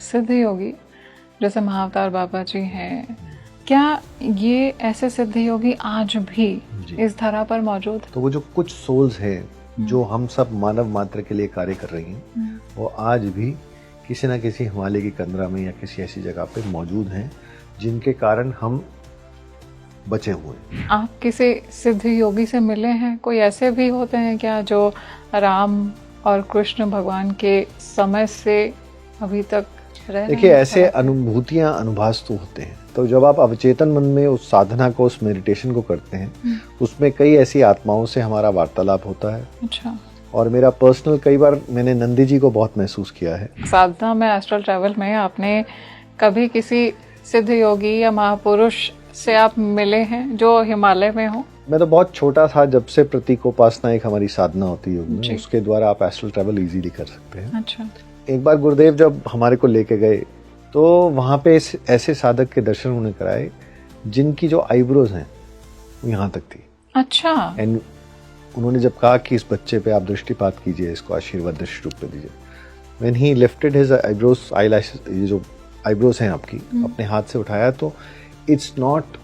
सिद्ध योगी जैसे महाअवतार बाबा जी हैं, क्या ये ऐसे सिद्ध योगी आज भी इस धरा पर मौजूद? तो वो जो कुछ सोल्स हैं जो हम सब मानव मात्र के लिए कार्य कर रही हैं, वो आज भी किसी न किसी हिमालय की कंदरा में या किसी ऐसी जगह पे मौजूद हैं जिनके कारण हम बचे हुए हैं। आप किसी सिद्ध योगी से मिले हैं? कोई ऐसे भी होते हैं क्या जो राम और कृष्ण भगवान के समय से अभी तक रह रहे हैं? देखिए, ऐसे अनुभूतियां, अनुभवास तो होते हैं। तो जब आप अवचेतन मन में उस साधना को, उस मेडिटेशन को करते हैं, उसमें कई ऐसी आत्माओं से हमारा वार्तालाप होता है। अच्छा। और मेरा पर्सनल, कई बार मैंने नंदी जी को बहुत महसूस किया है। साधना में, एस्ट्रल ट्रैवल में आपने कभी किसी सिद्ध योगी या महापुरुष से आप मिले हैं जो हिमालय में हो? मैं तो बहुत छोटा था जब से प्रतीकोपासना एक हमारी साधना होती है योग में, उसके द्वारा आप एस्ट्रल ट्रैवल इजीली कर सकते हैं। अच्छा। एक बार गुरुदेव जब हमारे को लेके गए तो वहाँ पे ऐसे साधक के दर्शन उन्हें कराए जिनकी जो आईब्रोज हैं वो यहाँ तक थी। अच्छा। एंड उन्होंने जब कहा कि इस बच्चे पे आप दृष्टिपात कीजिए, इसको आशीर्वाद दृष्टि रूप में दीजिए, when he lifted his eyebrows, eyelashes, ये जो आईब्रोज हैं आपकी, अपने हाथ से उठाया तो it's not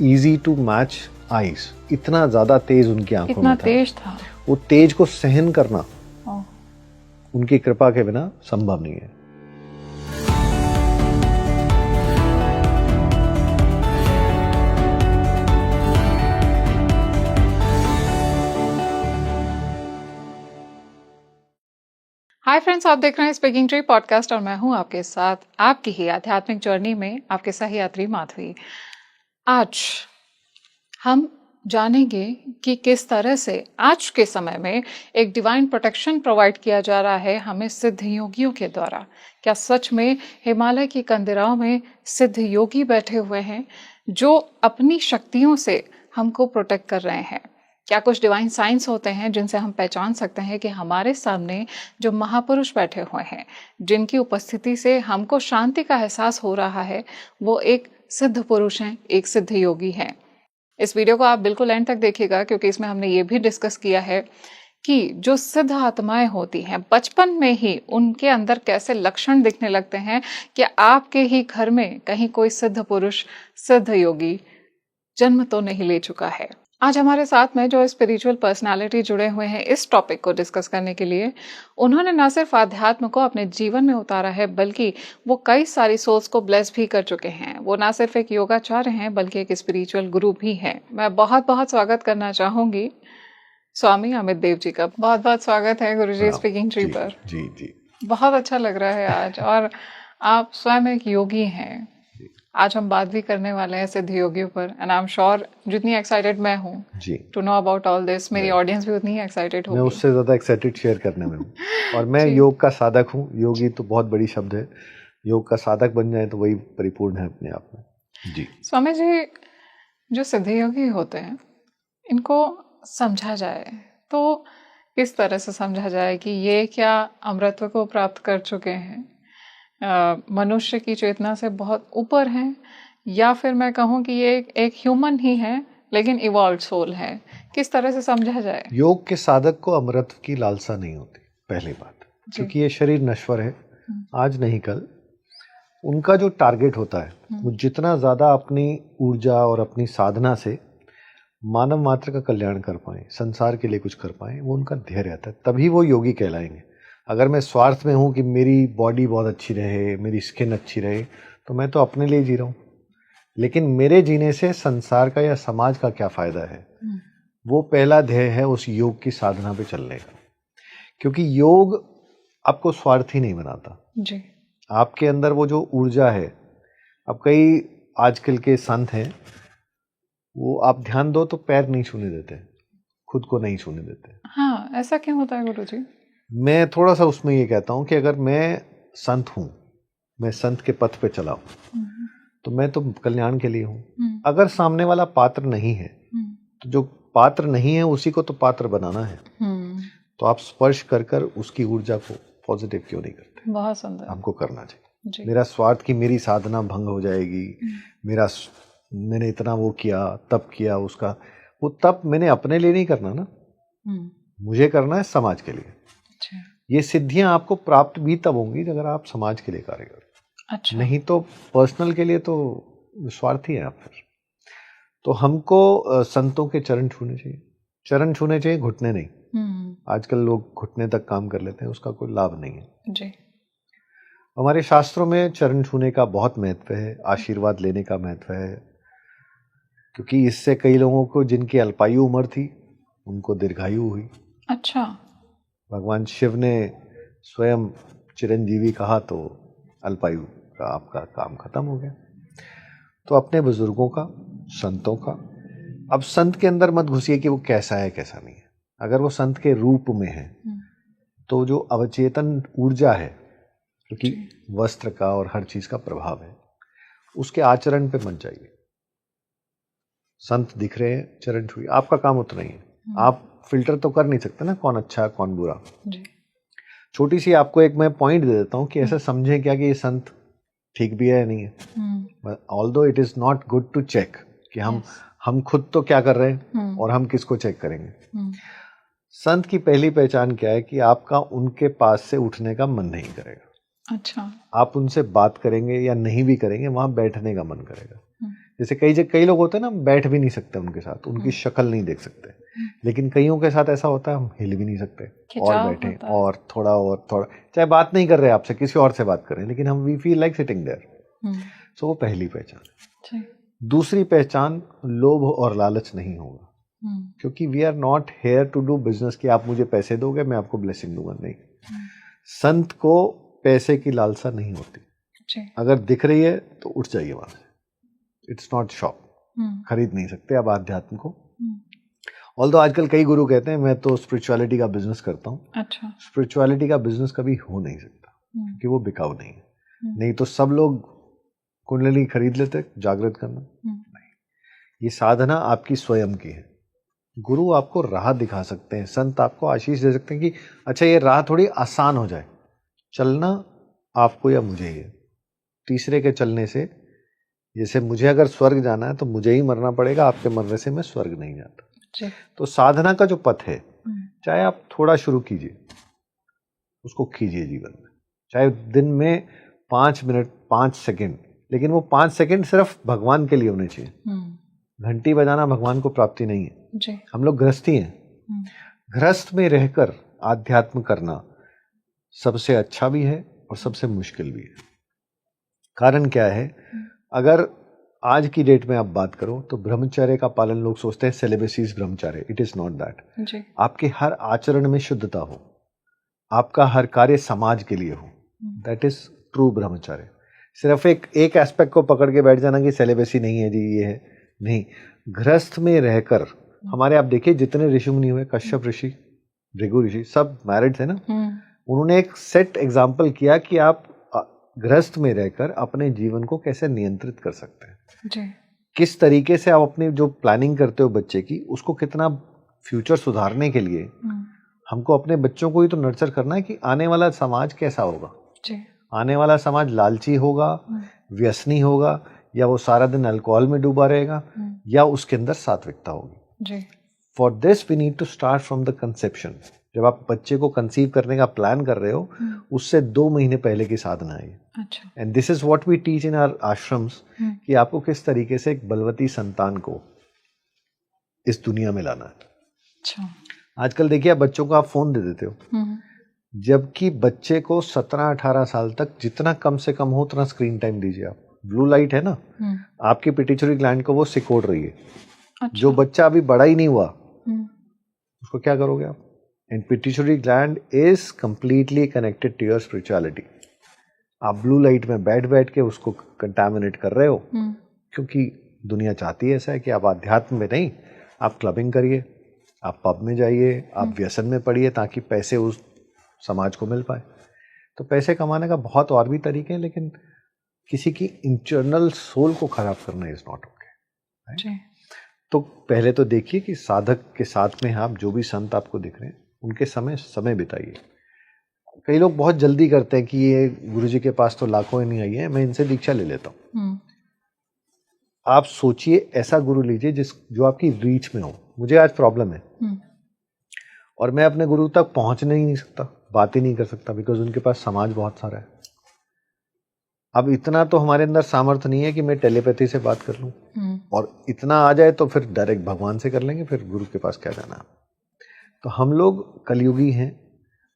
easy to match eyes. इतना ज्यादा तेज उनकी आंखों में था। तेज था। वो तेज को सहन करना उनकी कृपा के बिना संभव नहीं है। हाय फ्रेंड्स, आप देख रहे हैं स्पीकिंग ट्री पॉडकास्ट और मैं हूं आपके साथ आपकी ही आध्यात्मिक जर्नी में आपके सहयात्री माधवी। आज हम जानेंगे कि किस तरह से आज के समय में एक डिवाइन प्रोटेक्शन प्रोवाइड किया जा रहा है हमें सिद्ध योगियों के द्वारा। क्या सच में हिमालय की कंदराओं में सिद्ध योगी बैठे हुए हैं जो अपनी शक्तियों से हमको प्रोटेक्ट कर रहे हैं? क्या कुछ डिवाइन साइंस होते हैं जिनसे हम पहचान सकते हैं कि हमारे सामने जो महापुरुष बैठे हुए हैं, जिनकी उपस्थिति से हमको शांति का एहसास हो रहा है, वो एक सिद्ध पुरुष हैं, एक सिद्ध योगी हैं? इस वीडियो को आप बिल्कुल एंड तक देखिएगा क्योंकि इसमें हमने ये भी डिस्कस किया है कि जो सिद्ध आत्माएं होती हैं बचपन में ही उनके अंदर कैसे लक्षण दिखने लगते हैं कि आपके ही घर में कहीं कोई सिद्ध पुरुष, सिद्ध योगी जन्म तो नहीं ले चुका है। आज हमारे साथ में जो स्पिरिचुअल पर्सनालिटी जुड़े हुए हैं इस टॉपिक को डिस्कस करने के लिए, उन्होंने न सिर्फ आध्यात्म को अपने जीवन में उतारा है बल्कि वो कई सारी सोल्स को ब्लेस भी कर चुके हैं। वो न सिर्फ एक योगाचार्य हैं बल्कि एक स्पिरिचुअल गुरु भी हैं। मैं बहुत बहुत स्वागत करना चाहूंगी स्वामी अमित देव जी का। बहुत बहुत स्वागत है गुरुजी स्पीकिंग ट्री पर। जी जी, बहुत अच्छा लग रहा है आज। और आप स्वयं एक योगी हैं। आज हम बात भी करने वाले हैं सिद्ध योगियों पर। एंड आई एम श्योर जितनी एक्साइटेड मैं हूँ to know about all this, मेरी ऑडियंस भी उतनी एक्साइटेड होगी। मैं उससे ज्यादा एक्साइटेड शेयर करने में हूँ। और मैं योग का साधक हूँ। योगी तो बहुत बड़ी शब्द है, योग का साधक बन जाए तो वही परिपूर्ण है अपने आप में। जी स्वामी जी, जो सिद्ध योगी होते हैं इनको समझा जाए तो किस तरह से समझा जाए कि ये क्या अमृतत्व को प्राप्त कर चुके हैं, मनुष्य की चेतना से बहुत ऊपर हैं, या फिर मैं कहूँ कि ये एक ह्यूमन ही है लेकिन इवॉल्व सोल है? किस तरह से समझा जाए? योग के साधक को अमृत की लालसा नहीं होती, पहली बात, क्योंकि ये शरीर नश्वर है, आज नहीं कल। उनका जो टारगेट होता है वो जितना ज्यादा अपनी ऊर्जा और अपनी साधना से मानव मात्र का कल्याण कर पाए, संसार के लिए कुछ कर पाए, वो उनका ध्येय रहता है, तभी वो योगी कहलाएंगे। अगर मैं स्वार्थ में हूँ कि मेरी बॉडी बहुत अच्छी रहे, मेरी स्किन अच्छी रहे, तो मैं तो अपने लिए जी रहा हूँ, लेकिन मेरे जीने से संसार का या समाज का क्या फायदा है? वो पहला ध्येय है उस योग की साधना पे चलने का। क्योंकि योग आपको स्वार्थी नहीं बनाता जी। आपके अंदर वो जो ऊर्जा है, अब कई आजकल के संत हैं, वो आप ध्यान दो तो पैर नहीं छूने देते, खुद को नहीं छूने देते। हाँ, ऐसा क्यों होता है गुरुजी? मैं थोड़ा सा उसमें ये कहता हूँ कि अगर मैं संत हूँ, मैं संत के पथ पे चला हूँ, तो मैं तो कल्याण के लिए हूँ। अगर सामने वाला पात्र नहीं है तो जो पात्र नहीं है उसी को तो पात्र बनाना है। तो आप स्पर्श कर कर उसकी ऊर्जा को पॉजिटिव क्यों नहीं करते? बहुत सुंदर। हमको करना चाहिए। मेरा स्वार्थ की मेरी साधना भंग हो जाएगी, मैंने इतना वो किया, तप किया, उसका वो तप मैंने अपने लिए नहीं करना ना, मुझे करना है समाज के लिए। ये सिद्धियां आपको प्राप्त भी तब होंगी अगर आप समाज के लिए कार्य करो। अच्छा। नहीं तो पर्सनल के लिए तो स्वार्थी है आप फिर। तो हमको संतों के चरण छूने चाहिए, चरण छूने चाहिए, घुटने नहीं। आजकल लोग घुटने तक काम कर लेते हैं, उसका कोई लाभ नहीं है जी। हमारे शास्त्रों में चरण छूने का बहुत महत्व है, आशीर्वाद लेने का महत्व है, क्योंकि इससे कई लोगों को जिनकी अल्पायु उम्र थी उनको दीर्घायु हुई। अच्छा। भगवान शिव ने स्वयं चिरंजीवी कहा तो अल्पायु का आपका काम खत्म हो गया। तो अपने बुजुर्गों का, संतों का, अब संत के अंदर मत घुसिए कि वो कैसा है कैसा नहीं है। अगर वो संत के रूप में है तो जो अवचेतन ऊर्जा है, क्योंकि वस्त्र का और हर चीज का प्रभाव है, उसके आचरण पे मत जाइए। संत दिख रहे हैं, चरण छुइए, आपका काम उतना ही है। आप फिल्टर तो कर नहीं सकते ना कौन अच्छा कौन बुरा। छोटी सी आपको एक मैं पॉइंट दे देता हूँ कि ऐसा समझें क्या कि ये संत ठीक भी है या नहीं है। Although it is not good to check कि हम खुद तो क्या कर रहे हैं और हम किसको चेक करेंगे। संत की पहली पहचान क्या है कि आपका उनके पास से उठने का मन नहीं करेगा। अच्छा। आप उनसे बात करेंगे या नहीं भी करेंगे, वहां बैठने का मन करेगा। जैसे कई लोग होते हैं ना, बैठ भी नहीं सकते उनके साथ, उनकी शक्ल नहीं देख सकते, लेकिन कईयों के साथ ऐसा होता है हम हिल भी नहीं सकते और बैठे और थोड़ा, चाहे बात नहीं कर रहे आपसे, किसी और से बात कर रहे हैं, लेकिन हम we feel like sitting there. So वो पहली पहचान है। दूसरी पहचान, लोभ और लालच नहीं होगा, क्योंकि we are not here to do business कि आप मुझे पैसे दोगे मैं आपको ब्लेसिंग दूंगा, नहीं। संत को पैसे की लालसा नहीं होती। अगर दिख रही है तो उठ जाइए वहां से। इट्स नॉट शॉप, खरीद नहीं सकते आप आध्यात्म को। ऑल्दो आजकल कई गुरु कहते हैं मैं तो स्पिरिचुअलिटी का बिजनेस करता हूँ। अच्छा। स्पिरिचुअलिटी का बिजनेस कभी हो नहीं सकता, क्योंकि वो बिकाऊ नहीं है। नहीं तो सब लोग कुंडली खरीद लेते जागृत करना। नहीं, ये साधना आपकी स्वयं की है। गुरु आपको राह दिखा सकते हैं, संत आपको आशीष दे सकते हैं कि अच्छा ये राह थोड़ी आसान हो जाए, चलना आपको या मुझे ही है। तीसरे के चलने से, जैसे मुझे अगर स्वर्ग जाना है तो मुझे ही मरना पड़ेगा, आपके मरने से मैं स्वर्ग नहीं जाता। तो साधना का जो पथ है, चाहे आप थोड़ा शुरू कीजिए, उसको कीजिए जीवन में, चाहे दिन में 5 मिनट 5 सेकंड, लेकिन वो 5 सेकंड सिर्फ भगवान के लिए होने चाहिए। घंटी बजाना भगवान को प्राप्ति नहीं है। हम लोग गृहस्थी हैं। गृहस्थ में रहकर आध्यात्म करना सबसे अच्छा भी है और सबसे मुश्किल भी है। कारण क्या है, अगर आज की डेट में आप बात करो तो ब्रह्मचर्य का पालन लोग सोचते हैं सेलिबेसी इज ब्रह्मचर्य। It is not that. आपके हर आचरण में शुद्धता हो, आपका हर कार्य समाज के लिए हो, दैट इज ट्रू ब्रह्मचर्य। सिर्फ एक एस्पेक्ट को पकड़ के बैठ जाना कि सेलिबेसी नहीं है जी, ये है नहीं। गृहस्थ में रहकर, हमारे आप देखिए जितने ऋषि मुनि हुए, कश्यप ऋषि, भृगु ऋषि, सब मैरिड थे ना। उन्होंने एक सेट एग्जाम्पल किया कि आप गृहस्थ में रहकर अपने जीवन को कैसे नियंत्रित कर सकते हैं। किस तरीके से आप अपनी जो प्लानिंग करते हो बच्चे की, उसको कितना फ्यूचर सुधारने के लिए हमको अपने बच्चों को ही तो नर्चर करना है कि आने वाला समाज कैसा होगा। आने वाला समाज लालची होगा, व्यसनी होगा, या वो सारा दिन अल्कोहल में डूबा रहेगा, या उसके अंदर सात्विकता होगी। For this we need to start from the conception. जब आप बच्चे को कंसीव करने का प्लान कर रहे हो, उससे 2 महीने पहले की साधना है। And this is what we teach in our ashrams, कि आपको किस तरीके से एक बलवती संतान को इस दुनिया में लाना है। आजकल देखिए आप बच्चों को आप फोन दे देते हो, जबकि बच्चे को 17-18 साल तक जितना कम से कम हो उतना स्क्रीन टाइम दीजिए आप। ब्लू लाइट है ना, आपकी पिट्यूटरी ग्लैंड को वो सिकोड़ रही है। जो बच्चा अभी बड़ा ही नहीं हुआ उसको क्या करोगे आप? And pituitary gland is completely connected to your spirituality. आप ब्लू लाइट में बैठ के उसको कंटामिनेट कर रहे हो, क्योंकि दुनिया चाहती है ऐसा है कि आप आध्यात्म में नहीं, आप क्लबिंग करिए, आप पब में जाइए, आप व्यसन में पड़िए, ताकि पैसे उस समाज को मिल पाए। तो पैसे कमाने का बहुत और भी तरीके हैं, लेकिन किसी की इंटरनल सोल को खराब करना इज नॉट ओके। तो पहले तो देखिए कि साधक के साथ में आप जो भी संत आपको दिख रहे हैं उनके समय बिताइए। कई लोग बहुत जल्दी करते हैं कि ये गुरुजी के पास तो लाखों ही नहीं आई है, मैं इनसे दीक्षा ले लेता हूँ। आप सोचिए ऐसा गुरु लीजिए जो आपकी रीच में हो। मुझे आज प्रॉब्लम है, और मैं अपने गुरु तक पहुंच नहीं सकता, बात ही नहीं कर सकता, बिकॉज उनके पास समाज बहुत सारा है। अब इतना तो हमारे अंदर सामर्थ्य नहीं है कि मैं टेलीपैथी से बात कर लूं, और इतना आ जाए तो फिर डायरेक्ट भगवान से कर लेंगे, फिर गुरु के पास क्या जाना। तो हम लोग कलयुगी हैं,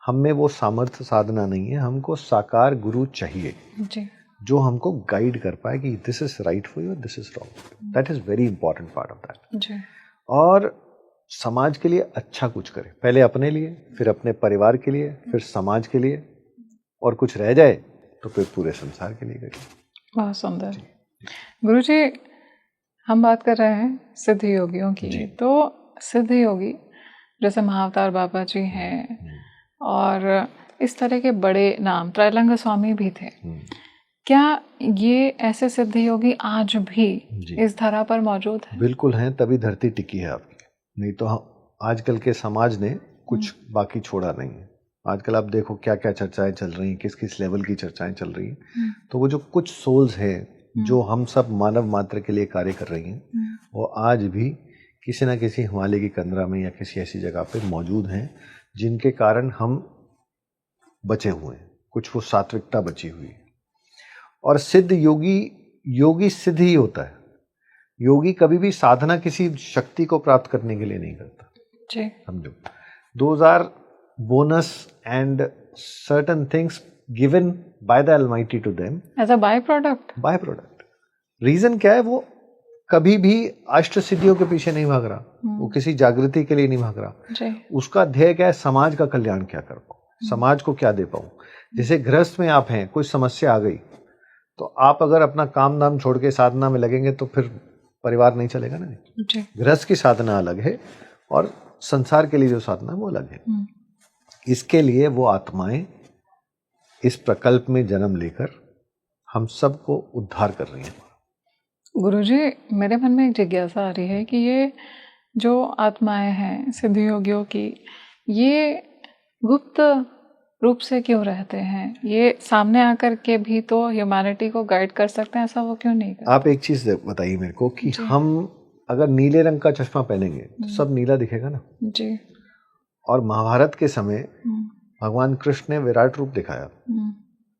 हम में वो सामर्थ्य साधना नहीं है, हमको साकार गुरु चाहिए जी। जो हमको गाइड कर पाए कि this is right for you, this is wrong. That is very important part of that. और समाज के लिए अच्छा कुछ करे, पहले अपने लिए, फिर अपने परिवार के लिए, फिर समाज के लिए, और कुछ रह जाए तो फिर पूरे संसार के लिए करिए। बहुत सुंदर। गुरुजी, हम बात कर रहे हैं सिद्ध योगियों की। तो सिद्ध योगी जैसे महाअवतार बाबा जी हैं, और इस तरह के बड़े नाम, त्रैलंग स्वामी भी थे। क्या ये ऐसे सिद्ध योगी आज भी इस धरा पर मौजूद हैं? बिल्कुल हैं, तभी धरती टिकी है आपकी। नहीं तो आजकल के समाज ने कुछ बाकी छोड़ा नहीं है। आजकल आप देखो क्या क्या चर्चाएं चल रही हैं, किस किस लेवल की चर्चाएं चल रही हैं। तो वो जो कुछ सोल्स हैं जो हम सब मानव मात्र के लिए कार्य कर रही हैं, वो आज भी किसी ना किसी हिमालय की कंदरा में या किसी ऐसी जगह पे मौजूद हैं, जिनके कारण हम बचे हुए हैं। कुछ वो सात्विकता बची हुई है। और सिद्ध योगी सिद्ध ही होता है। योगी कभी भी साधना किसी शक्ति को प्राप्त करने के लिए नहीं करता जी। समझो, those are bonus and certain things given by the almighty to them as a by product. Reason क्या है? वो कभी भी अष्ट सिद्धियों के पीछे नहीं भाग रहा, वो किसी जागृति के लिए नहीं भाग रहा। उसका ध्येय क्या है? समाज का कल्याण क्या कर पाऊं, समाज को क्या दे पाऊं। जैसे गृहस्थ में आप हैं, कोई समस्या आ गई, तो आप अगर अपना काम धाम छोड़ के साधना में लगेंगे तो फिर परिवार नहीं चलेगा ना। गृहस्थ की साधना अलग है और संसार के लिए जो साधना वो अलग है। इसके लिए वो आत्माएं इस प्रकल्प में जन्म लेकर हम सबको उद्धार कर रही हैं। गुरुजी, मेरे मन में एक जिज्ञासा आ रही है कि ये जो आत्माएं हैं सिद्ध योगियों की, ये गुप्त रूप से क्यों रहते हैं? ये सामने आकर के भी तो ह्यूमैनिटी को गाइड कर सकते हैं, ऐसा वो क्यों नहीं करते? आप एक चीज बताइए मेरे को कि हम अगर नीले रंग का चश्मा पहनेंगे तो सब नीला दिखेगा ना जी। और महाभारत के समय भगवान कृष्ण ने विराट रूप दिखाया,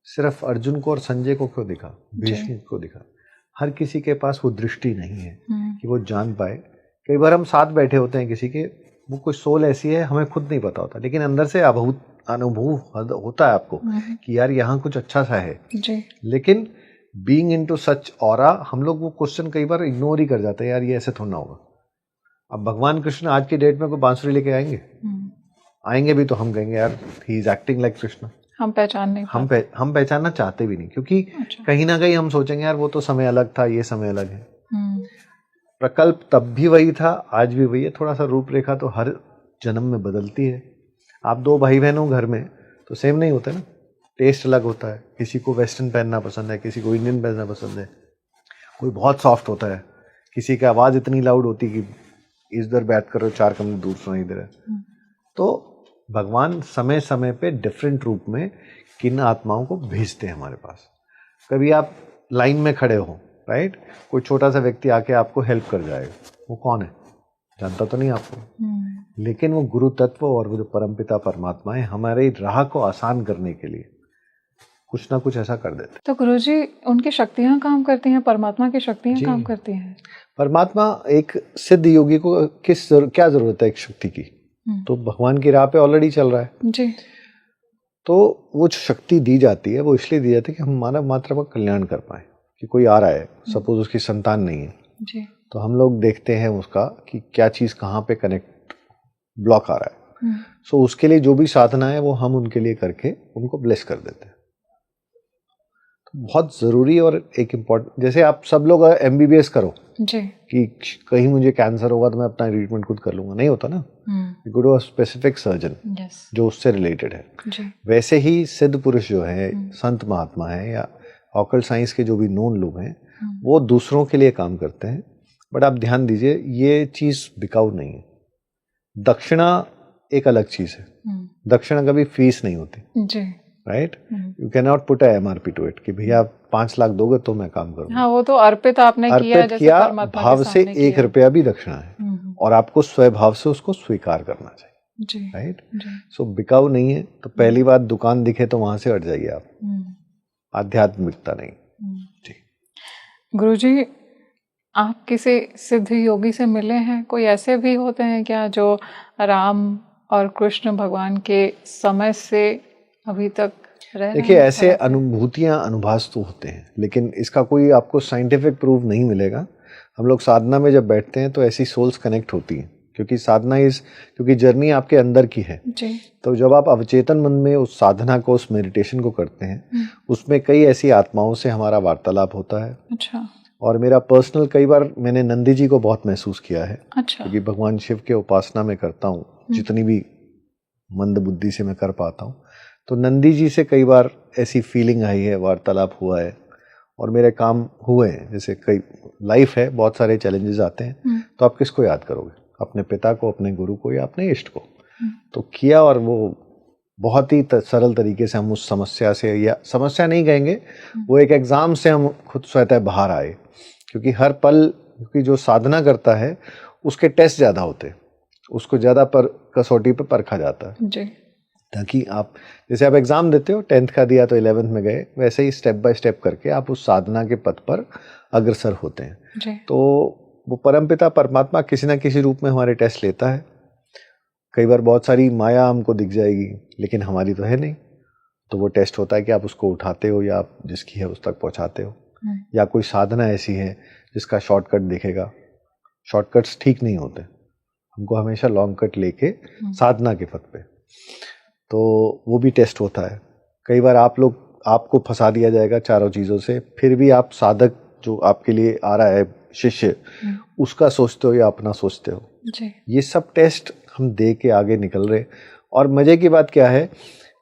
सिर्फ अर्जुन को और संजय को क्यों दिखा, भीष्म को दिखा? हर किसी के पास वो दृष्टि नहीं है कि वो जान पाए। कई बार हम साथ बैठे होते हैं किसी के, वो कोई सोल ऐसी है हमें खुद नहीं पता होता, लेकिन अंदर से अनुभव होता है आपको कि यार यहाँ कुछ अच्छा सा है जी। लेकिन बीइंग इनटू सच ऑरा हम लोग वो क्वेश्चन कई बार इग्नोर ही कर जाते हैं, यार ये ऐसे थोड़ा ना होगा। अब भगवान कृष्ण आज की डेट में कोई बांसुरी लेके आएंगे भी तो हम कहेंगे यार he is acting like Krishna. हम पहचान नहीं हम पहचानना चाहते भी नहीं, क्योंकि कहीं ना कहीं हम सोचेंगे यार वो तो समय अलग था, ये समय अलग है। प्रकल्प तब भी वही था, आज भी वही है। थोड़ा सा रूपरेखा तो हर जन्म में बदलती है। आप दो भाई बहन हो घर में तो सेम नहीं होते ना, टेस्ट अलग होता है। किसी को वेस्टर्न पहनना पसंद है, किसी को इंडियन पहनना पसंद है, कोई बहुत सॉफ्ट होता है, किसी की आवाज़ इतनी लाउड होती है कि इधर बैठ कर 4 कमरे दूर सुनाई दे रहा है। तो भगवान समय समय पे डिफरेंट रूप में किन आत्माओं को भेजते हैं हमारे पास। कभी आप लाइन में खड़े हो, राइट, कोई छोटा सा व्यक्ति आके आपको हेल्प कर जाएगा, वो कौन है जानता तो नहीं आपको, लेकिन वो गुरु तत्व और वो जो परमपिता परमात्मा है हमारे राह को आसान करने के लिए कुछ ना कुछ ऐसा कर देते। तो गुरुजी, उनकी शक्तियां काम करती हैं, परमात्मा की शक्तियां काम करती हैं। परमात्मा एक सिद्ध योगी को क्या जरूरत है एक शक्ति की? तो भगवान की राह पे ऑलरेडी चल रहा है जी। तो वो जो शक्ति दी जाती है वो इसलिए दी जाती है कि हम मानव मात्र का कल्याण कर पाए। कि कोई आ रहा है, सपोज उसकी संतान नहीं है जी, तो हम लोग देखते हैं उसका कि क्या चीज कहाँ पे कनेक्ट ब्लॉक आ रहा है। सो उसके लिए जो भी साधना है वो हम उनके लिए करके उनको ब्लेस कर देते हैं। तो बहुत जरूरी और एक इम्पोर्टेंट, जैसे आप सब लोग MBBS करो जी, कि कहीं मुझे कैंसर होगा तो मैं अपना ट्रीटमेंट खुद कर लूंगा, नहीं होता ना। Go to a specific surgeon जो उससे रिलेटेड है जी। वैसे ही सिद्ध पुरुष जो है, संत महात्मा है या ऑकल्ट साइंस के जो भी नोन लोग हैं वो दूसरों के लिए काम करते हैं। बट आप ध्यान दीजिए ये चीज बिकाऊ नहीं है। दक्षिणा एक अलग चीज है, दक्षिणा कभी फीस नहीं होती जी, right. You can not put MRP to it कि भैया 5 लाख दोगे तो मैं काम करूंगा। हाँ, वो तो अर्पित आपने किया भाव से 1 रुपया भी दक्षिणा है और आपको स्वभाव से उसको स्वीकार करना चाहिए। जी, राइट। जी। सो बिकाऊ नहीं है, तो पहली बात दुकान दिखे तो वहां से हट जाइए आप, आध्यात्मिकता नहीं। जी। गुरुजी, आप किसी सिद्ध योगी से मिले हैं? कोई ऐसे भी होते हैं क्या जो राम और कृष्ण भगवान के समय से अभी तक रह रहे देखिए, हैं ऐसे धरा पे? अनुभूतियां, अनुभास तो होते हैं, लेकिन इसका कोई आपको साइंटिफिक प्रूफ नहीं मिलेगा। हम लोग साधना में जब बैठते हैं तो ऐसी सोल्स कनेक्ट होती हैं, क्योंकि साधना क्योंकि जर्नी आपके अंदर की है। जी। तो जब आप अवचेतन मन में उस साधना को, उस मेडिटेशन को करते हैं, उसमें कई ऐसी आत्माओं से हमारा वार्तालाप होता है। अच्छा। और मेरा पर्सनल, कई बार मैंने नंदी जी को बहुत महसूस किया है। अच्छा। क्योंकि भगवान शिव के उपासना में करता हूँ, जितनी भी मंद बुद्धि से मैं कर पाता हूँ, तो नंदी जी से कई बार ऐसी फीलिंग आई है, वार्तालाप हुआ है और मेरे काम हुए हैं। जैसे कई लाइफ है, बहुत सारे चैलेंजेस आते हैं, तो आप किसको याद करोगे? अपने पिता को, अपने गुरु को, या अपने इष्ट को? तो किया, और वो बहुत ही सरल तरीके से हम उस समस्या से, या समस्या नहीं कहेंगे, वो एक एग्जाम से हम खुद स्वतः बाहर आए। क्योंकि हर पल, क्योंकि जो साधना करता है उसके टेस्ट ज़्यादा होते हैं, उसको ज़्यादा पर कसौटी पे परखा जाता है। जी। ताकि आप, जैसे आप एग्ज़ाम देते हो, 10th का दिया तो 11th में गए, वैसे ही स्टेप बाय स्टेप करके आप उस साधना के पथ पर अग्रसर होते हैं। जी। तो वो परमपिता परमात्मा किसी ना किसी रूप में हमारे टेस्ट लेता है। कई बार बहुत सारी माया हमको दिख जाएगी, लेकिन हमारी तो है नहीं, तो वो टेस्ट होता है कि आप उसको उठाते हो या आप जिसकी है उस तक पहुंचाते हो। या कोई साधना ऐसी है जिसका शॉर्टकट दिखेगा। शॉर्टकट्स ठीक नहीं होते, हमको हमेशा लॉन्ग कट लेके साधना के पथ पे, तो वो भी टेस्ट होता है। कई बार आपको फंसा दिया जाएगा चारों चीज़ों से, फिर भी आप साधक जो आपके लिए आ रहा है, शिष्य, उसका सोचते हो या अपना सोचते हो। जी। ये सब टेस्ट हम दे के आगे निकल रहे। और मज़े की बात क्या है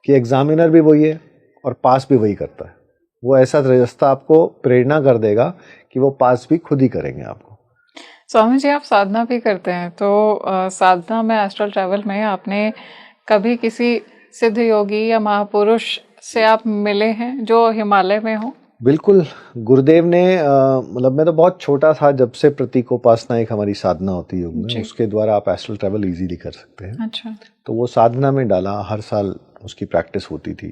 कि एग्जामिनर भी वही है और पास भी वही करता है। वो ऐसा रास्ता आपको प्रेरणा कर देगा कि वो पास भी खुद ही करेंगे आपको। स्वामी जी, आप साधना भी करते हैं, तो साधना में, एस्ट्रल ट्रैवल में आपने कभी किसी सिद्ध योगी या महापुरुष से आप मिले हैं जो हिमालय में हो? बिल्कुल। गुरुदेव ने मतलब मैं तो बहुत छोटा था जब से प्रतीकोपासना एक हमारी साधना होती है योग में, उसके द्वारा आप एस्ट्रल ट्रैवल इजीली कर सकते हैं। अच्छा। तो वो साधना में डाला, हर साल उसकी प्रैक्टिस होती थी।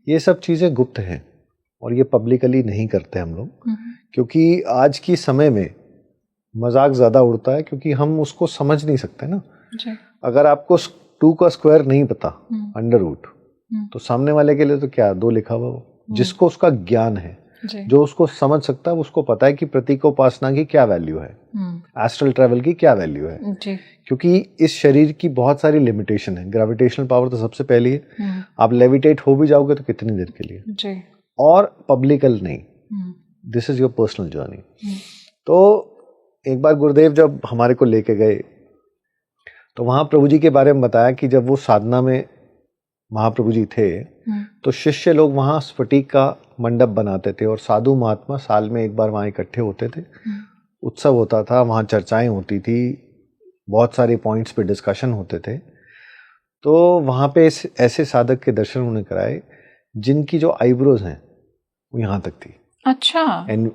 ये सब चीज़ें गुप्त हैं और ये पब्लिकली नहीं करते हम लोग, क्योंकि आज की समय में मजाक ज़्यादा उड़ता है, क्योंकि हम उसको समझ नहीं सकते ना। जी। अगर आपको 2 का स्क्वायर नहीं पता, अंडर रूट, तो सामने वाले के लिए तो क्या 2 लिखा हुआ हो। जिसको उसका ज्ञान है, जो उसको समझ सकता है, उसको पता है कि प्रतीकोपासना की क्या वैल्यू है, एस्ट्रल ट्रैवल की क्या वैल्यू है। जी। क्योंकि इस शरीर की बहुत सारी लिमिटेशन है। ग्रेविटेशनल पावर तो सबसे पहली है। आप लेविटेट हो भी जाओगे तो कितनी देर के लिए, जी। और पब्लिकल नहीं। This is your personal journey. तो एक बार गुरुदेव जब हमारे को लेके गए, तो वहां प्रभु जी के बारे में बताया कि जब वो साधना में महाप्रभु जी थे, तो शिष्य लोग वहां स्फटिक का मंडप बनाते थे और साधु महात्मा साल में एक बार वहां इकट्ठे होते थे। उत्सव होता था, वहां चर्चाएं होती थी, बहुत सारे पॉइंट्स पे डिस्कशन होते थे। तो वहां पे ऐसे साधक के दर्शन उन्होंने कराए जिनकी जो आईब्रोज हैं वो यहाँ तक थी। अच्छा। एंड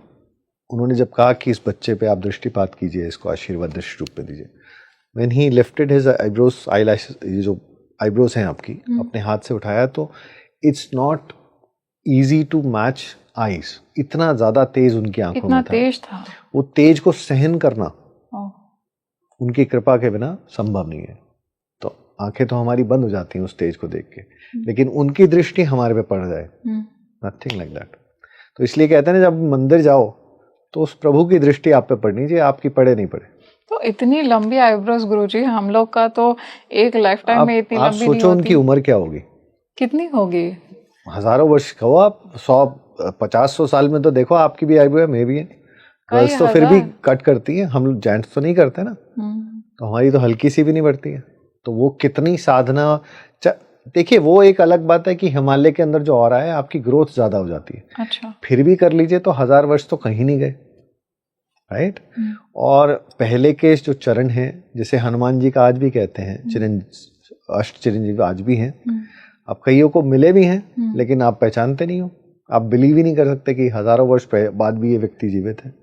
उन्होंने जब कहा कि इस बच्चे पे आप दृष्टिपात कीजिए, इसको आशीर्वाद दृष्टि रूप में दीजिए, when he lifted his eyebrows, eyelashes, ये जो आईब्रोज हैं आपकी, अपने हाथ से उठाया, तो it's not easy to match eyes. इतना ज्यादा तेज उनकी आंखों में था। तेज था। वो तेज को सहन करना उनकी कृपा के बिना संभव नहीं है। तो आंखें तो हमारी बंद हो जाती हैं उस तेज को देख के, लेकिन उनकी दृष्टि हमारे पे पड़ जाए, नथिंग लाइक दैट। तो इसलिए कहते हैं ना, जब मंदिर जाओ तो उस प्रभु की दृष्टि आप पे पड़नी चाहिए, आपकी पड़े नहीं पड़े। तो इतनी लंबी आईब्रोज गुरुजी, हम लोग का तो एक लाइफ टाइम में इतनी लंबी नहीं होती। सोचो उनकी उम्र क्या होगी, कितनी होगी? हजारों वर्ष कहो आप, 100-50 साल में तो देखो, आपकी भी आईब्रो है, मैं भी है। गर्ल्स तो फिर भी कट करती हैं, हम जेंट्स तो नहीं करते ना, तो हमारी तो हल्की सी भी नहीं बढ़ती है। तो वो कितनी साधना, देखिए वो एक अलग बात है कि हिमालय के अंदर जो हो रहा है, आपकी ग्रोथ ज्यादा हो जाती है। अच्छा। फिर भी कर लीजिए तो 1000 वर्ष तो कहीं नहीं गए, राइट। और पहले के जो चरण हैं, जैसे हनुमान जी का आज भी कहते हैं, अष्ट चिरंजीव आज भी हैं। अब कईयों को मिले भी हैं, लेकिन आप पहचानते नहीं हो, आप बिलीव ही नहीं कर सकते कि हजारों वर्ष बाद भी ये व्यक्ति जीवित है।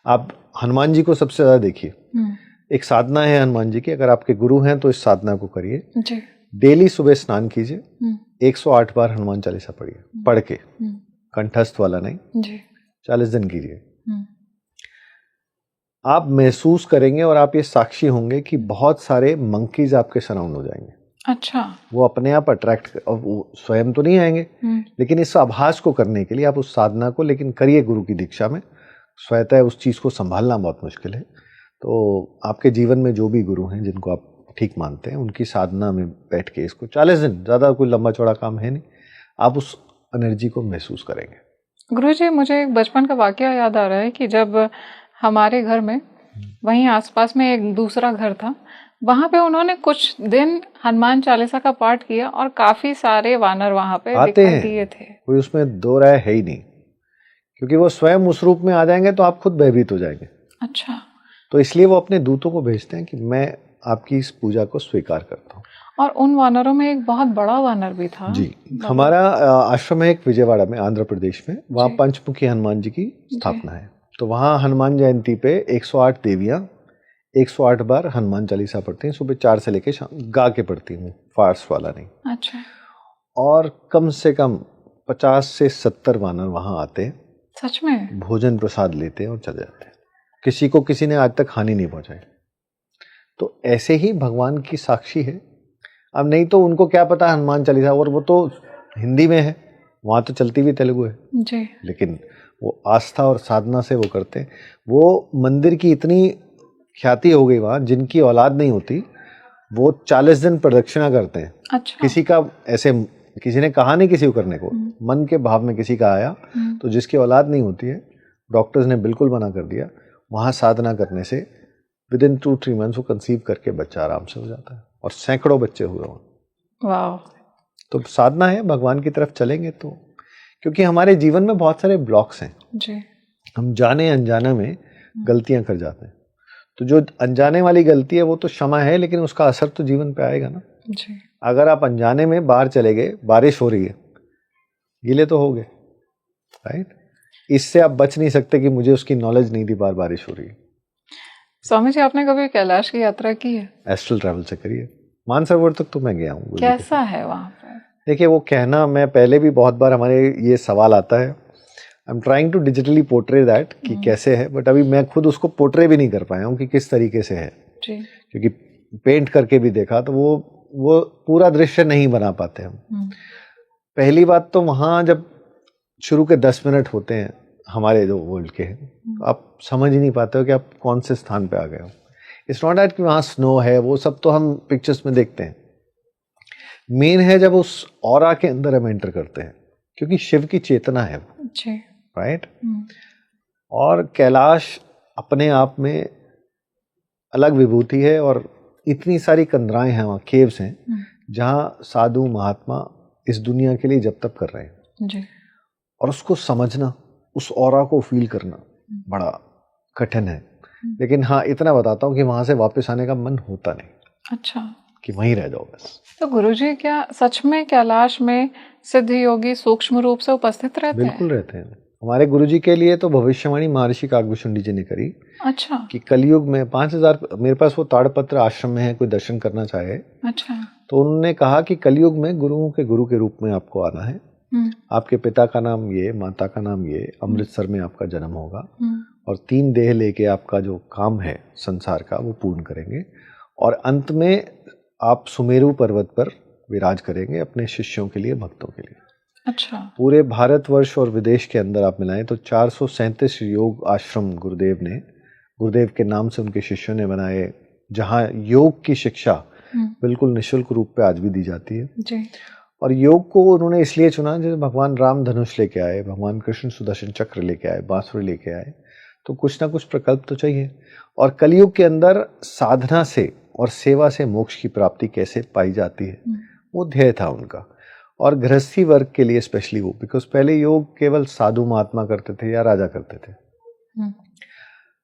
आप हनुमान जी को सबसे ज्यादा देखिए, एक साधना है हनुमान जी की, अगर आपके गुरु हैं तो इस साधना को करिए जी। डेली। सुबह स्नान कीजिए, 108 बार हनुमान चालीसा पढ़िए, पढ़ के, कंठस्थ वाला नहीं जी। 40 दिन कीजिए। आप महसूस करेंगे और आप ये साक्षी होंगे कि बहुत सारे मंकीज आपके सराउंड हो जाएंगे। अच्छा। वो अपने आप अट्रैक्ट, और वो स्वयं तो नहीं आएंगे, लेकिन इस आभास को करने के लिए आप उस साधना को लेकिन करिए गुरु की दीक्षा में। स्वतः उस चीज़ को संभालना बहुत मुश्किल है। तो आपके जीवन में जो भी गुरु हैं जिनको आप ठीक मानते हैं, उनकी साधना में बैठ के इसको 40 दिन, ज़्यादा कोई लंबा चौड़ा काम है नहीं, आप उस एनर्जी को महसूस करेंगे। गुरुजी, मुझे एक बचपन का वाकया याद आ रहा है कि जब हमारे घर में वहीं आसपास में एक दूसरा घर था, वहां पे उन्होंने कुछ दिन हनुमान चालीसा का पाठ किया और काफी सारे वानर वहां पे दिखाई दिए थे। कोई उसमें दो राय है ही नहीं, क्योंकि वो स्वयं उस रूप में आ जाएंगे तो आप खुद भयभीत हो जाएंगे। अच्छा। तो इसलिए वो अपने दूतों को भेजते हैं कि मैं आपकी इस पूजा को स्वीकार करता हूँ। और उन वानरों में एक बहुत बड़ा वानर भी था। जी, हमारा आश्रम है एक विजयवाड़ा में, आंध्र प्रदेश में, वहाँ पंचमुखी हनुमान जी की स्थापना है। तो वहाँ हनुमान जयंती पे 108 देवियाँ 108 बार हनुमान चालीसा पढ़ती हैं, सुबह 4 से लेके शाम, गा के पढ़ती हूँ, फार्स वाला नहीं। अच्छा। और कम से कम 50 से 70 वानर वहाँ आते हैं, सच में भोजन प्रसाद लेते हैं और चले जाते हैं। किसी को किसी ने आज तक हानि नहीं पहुंचाई। तो ऐसे ही भगवान की साक्षी है। अब नहीं तो उनको क्या पता हनुमान चालीसा, और वो तो हिंदी में है, वहाँ तो चलती हुई तेलुगु है जी। लेकिन वो आस्था और साधना से वो करते हैं। वो मंदिर की इतनी ख्याति हो गई वहाँ, जिनकी औलाद नहीं होती वो 40 दिन प्रदक्षिणा करते हैं। अच्छा। किसी का ऐसे, किसी ने कहा नहीं किसी को करने को, मन के भाव में किसी का आया, तो जिसकी औलाद नहीं होती है, डॉक्टर्स ने बिल्कुल मना कर दिया, वहाँ साधना करने से विद इन 2-3 मंथ्स वो कंसीव करके बच्चा आराम से हो जाता है, और सैकड़ों बच्चे हुए वहाँ। वाह। तो साधना है, भगवान की तरफ चलेंगे तो, क्योंकि हमारे जीवन में बहुत सारे ब्लॉक्स हैं जी। हम जाने अनजाने में गलतियां कर जाते हैं। तो जो अनजाने वाली गलती है वो तो क्षमा है, लेकिन उसका असर तो जीवन पे आएगा ना जी। अगर आप अनजाने में बाहर चले गए, बारिश हो रही है, गीले तो हो गए, राइट? इससे आप बच नहीं सकते कि मुझे उसकी नॉलेज नहीं थी, बाहर बारिश हो रही है। स्वामी जी, आपने कभी कैलाश की यात्रा की है? एस्ट्रल ट्रैवल से करिए, मानसरोवर तक तो मैं गया हूँ। कैसा है वहाँ पे? देखिए, वो कहना, मैं पहले भी बहुत बार हमारे ये सवाल आता है, I am trying to digitally portray that कि कैसे है, बट अभी मैं खुद उसको पोर्ट्रे भी नहीं कर पाया हूँ कि किस तरीके से है जी। क्योंकि पेंट करके भी देखा तो वो पूरा दृश्य नहीं बना पाते हम। पहली बात तो वहाँ जब शुरू के 10 मिनट होते हैं हमारे जो वर्ल्ड के हैं, तो आप समझ ही नहीं पाते हो कि आप कौन से स्थान पे आ गए हो। इट्स नॉट दैट कि वहाँ स्नो है, वो सब तो हम पिक्चर्स में देखते हैं। मेन है जब उस ऑरा के अंदर हम एंटर करते हैं, क्योंकि शिव की चेतना है वो, राइट? और कैलाश अपने आप में अलग विभूति है, और इतनी सारी कंदराएं हैं वहाँ, केव्स हैं, जहाँ साधु महात्मा इस दुनिया के लिए जब तप कर रहे हैं जी। और उसको समझना, उस ऑरा को फील करना बड़ा कठिन है। लेकिन हाँ, इतना बताता हूँ कि वहां से वापस आने का मन होता नहीं। अच्छा। कि वहीं रह जाओ बस। तो गुरुजी, क्या सच में कैलाश में सिद्ध योगी सूक्ष्म रूप से उपस्थित रहते हैं? बिल्कुल रहते हैं। हमारे गुरुजी के लिए तो भविष्यवाणी महर्षि काकभूषुंडी जी ने करी। अच्छा। कि कलयुग में 5000, मेरे पास वो ताड़पत्र आश्रम में है, कोई दर्शन करना चाहे। अच्छा। तो उन्होंने कहा कि कलयुग में गुरुओं के गुरु के रूप में आपको आना है। आपके पिता का नाम ये, माता का नाम ये, अमृतसर में आपका जन्म होगा, और 3 देह लेके आपका जो काम है संसार का वो पूर्ण करेंगे, और अंत में आप सुमेरु पर्वत पर विराज करेंगे अपने शिष्यों के लिए, भक्तों के लिए। अच्छा। पूरे भारतवर्ष और विदेश के अंदर आप मिलाएं तो 437 योग आश्रम गुरुदेव के नाम से उनके शिष्यों ने बनाए, जहाँ योग की शिक्षा बिल्कुल निःशुल्क रूप पे आज भी दी जाती है जी। और योग को उन्होंने इसलिए चुना, जैसे भगवान राम धनुष लेके आए, भगवान कृष्ण सुदर्शन चक्र लेके आए, बांसुरी लेके आए, तो कुछ ना कुछ प्रकल्प तो चाहिए। और कलयुग के अंदर साधना से और सेवा से मोक्ष की प्राप्ति कैसे पाई जाती है, वो ध्येय था उनका। और गृहस्थी वर्ग के लिए स्पेशली वो, बिकॉज पहले योग केवल साधु महात्मा करते थे या राजा करते थे।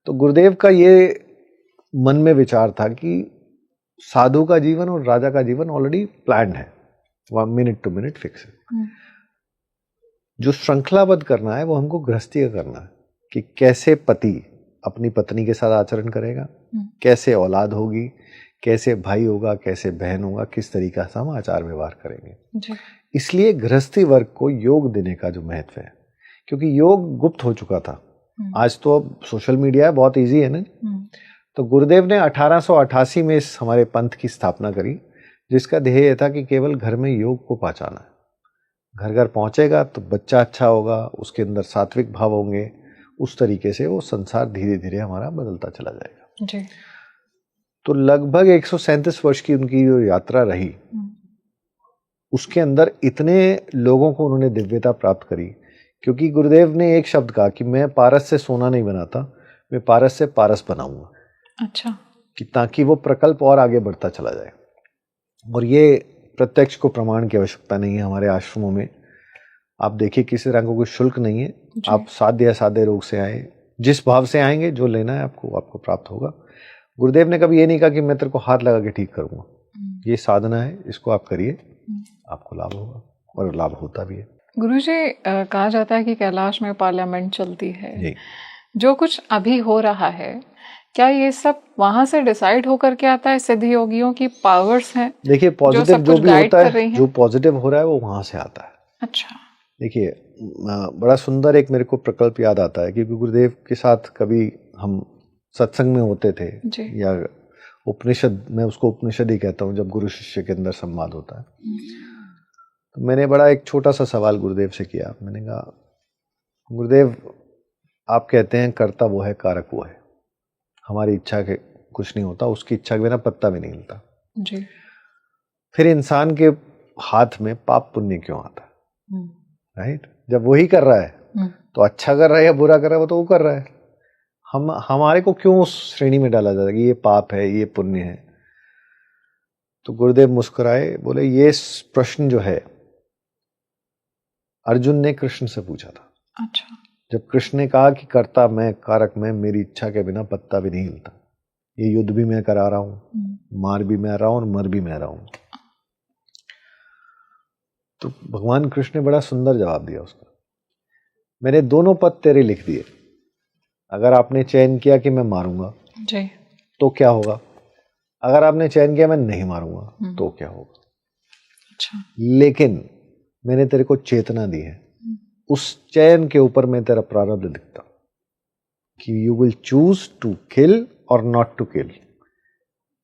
तो गुरुदेव का ये मन में विचार था कि साधु का जीवन और राजा का जीवन ऑलरेडी प्लान्ड है, 1 मिनट टू मिनट फिक्स है। जो श्रृंखलाबद्ध करना है वो हमको गृहस्थी का करना है, कि कैसे पति अपनी पत्नी के साथ आचरण करेगा, कैसे औलाद होगी, कैसे भाई होगा, कैसे बहन होगा, किस तरीका से हम आचार व्यवहार करेंगे जी। इसलिए गृहस्थी वर्ग को योग देने का जो महत्व है, क्योंकि योग गुप्त हो चुका था, आज तो अब सोशल मीडिया है, बहुत इजी है ना। तो गुरुदेव ने 1888 में इस हमारे पंथ की स्थापना करी, जिसका ध्येय था कि केवल घर में योग को पहचाना है। घर घर पहुंचेगा तो बच्चा अच्छा होगा, उसके अंदर सात्विक भाव होंगे, उस तरीके से वो संसार धीरे धीरे हमारा बदलता चला जाएगा जी। तो लगभग 137 वर्ष की उनकी जो यात्रा रही, उसके अंदर इतने लोगों को उन्होंने दिव्यता प्राप्त करी, क्योंकि गुरुदेव ने एक शब्द कहा कि मैं पारस से सोना नहीं बनाता, मैं पारस से पारस बनाऊंगा। अच्छा। कि ताकि वो प्रकल्प और आगे बढ़ता चला जाए। और ये प्रत्यक्ष को प्रमाण की आवश्यकता नहीं है हमारे आश्रमों में। आप देखिए किसी तरह का कोई शुल्क नहीं है, आप साध्य या साध्य रोग से आए, जिस भाव से आएंगे, जो लेना है आपको प्राप्त होगा। गुरुदेव ने कभी ये नहीं कहा कि मैं तेरे को हाथ लगा के ठीक करूंगा, ये साधना है, इसको आप करिए, आपको लाभ होगा, और लाभ होता भी है। गुरुजी, कहा जाता है कि कैलाश में पार्लियामेंट चलती है, जो कुछ अभी हो रहा है, क्या ये सब वहां से डिसाइड होकर के आता है? सिद्ध योगियों की पावर्स हैं? देखिए पॉजिटिव जो भी होता है, जो पॉजिटिव हो रहा है वो वहां से आता है। अच्छा। देखिए बड़ा सुंदर एक मेरे को प्रकल्प याद आता है, क्योंकि गुरुदेव के साथ कभी हम सत्संग में होते थे, या उपनिषद, मैं उसको उपनिषद ही कहता हूँ, जब गुरु शिष्य के अंदर संवाद होता है, तो मैंने बड़ा एक छोटा सा सवाल गुरुदेव से किया। मैंने कहा, गुरुदेव आप कहते हैं कर्ता वो है, कारक वो है, हमारी इच्छा के कुछ नहीं होता, उसकी इच्छा के बिना पत्ता भी नहीं हिलता जी। फिर इंसान के हाथ में पाप पुण्य क्यों आता है? राइट? जब वही कर रहा है तो अच्छा कर रहा है या बुरा कर रहा है, वो तो वो कर रहा है, हमारे को क्यों उस श्रेणी में डाला जाता है कि ये पाप है, ये पुण्य है? तो गुरुदेव मुस्कुराए, बोले ये प्रश्न जो है अर्जुन ने कृष्ण से पूछा था। अच्छा। जब कृष्ण ने कहा कि कर्ता मैं, कारक मैं, मेरी इच्छा के बिना पत्ता भी नहीं हिलता, ये युद्ध भी मैं करा रहा हूं, मार भी मैं रहा हूं और मर भी मैं रहा हूं, तो भगवान कृष्ण ने बड़ा सुंदर जवाब दिया उसका। मैंने दोनों पद तेरे लिख दिए, अगर आपने चयन किया कि मैं मारूंगा जी, तो क्या होगा? अगर आपने चयन किया मैं नहीं मारूंगा तो क्या होगा? अच्छा। लेकिन मैंने तेरे को चेतना दी है, उस चयन के ऊपर मैं तेरा प्रारब्ध लिखता हूं कि you will choose to kill और नॉट टू किल,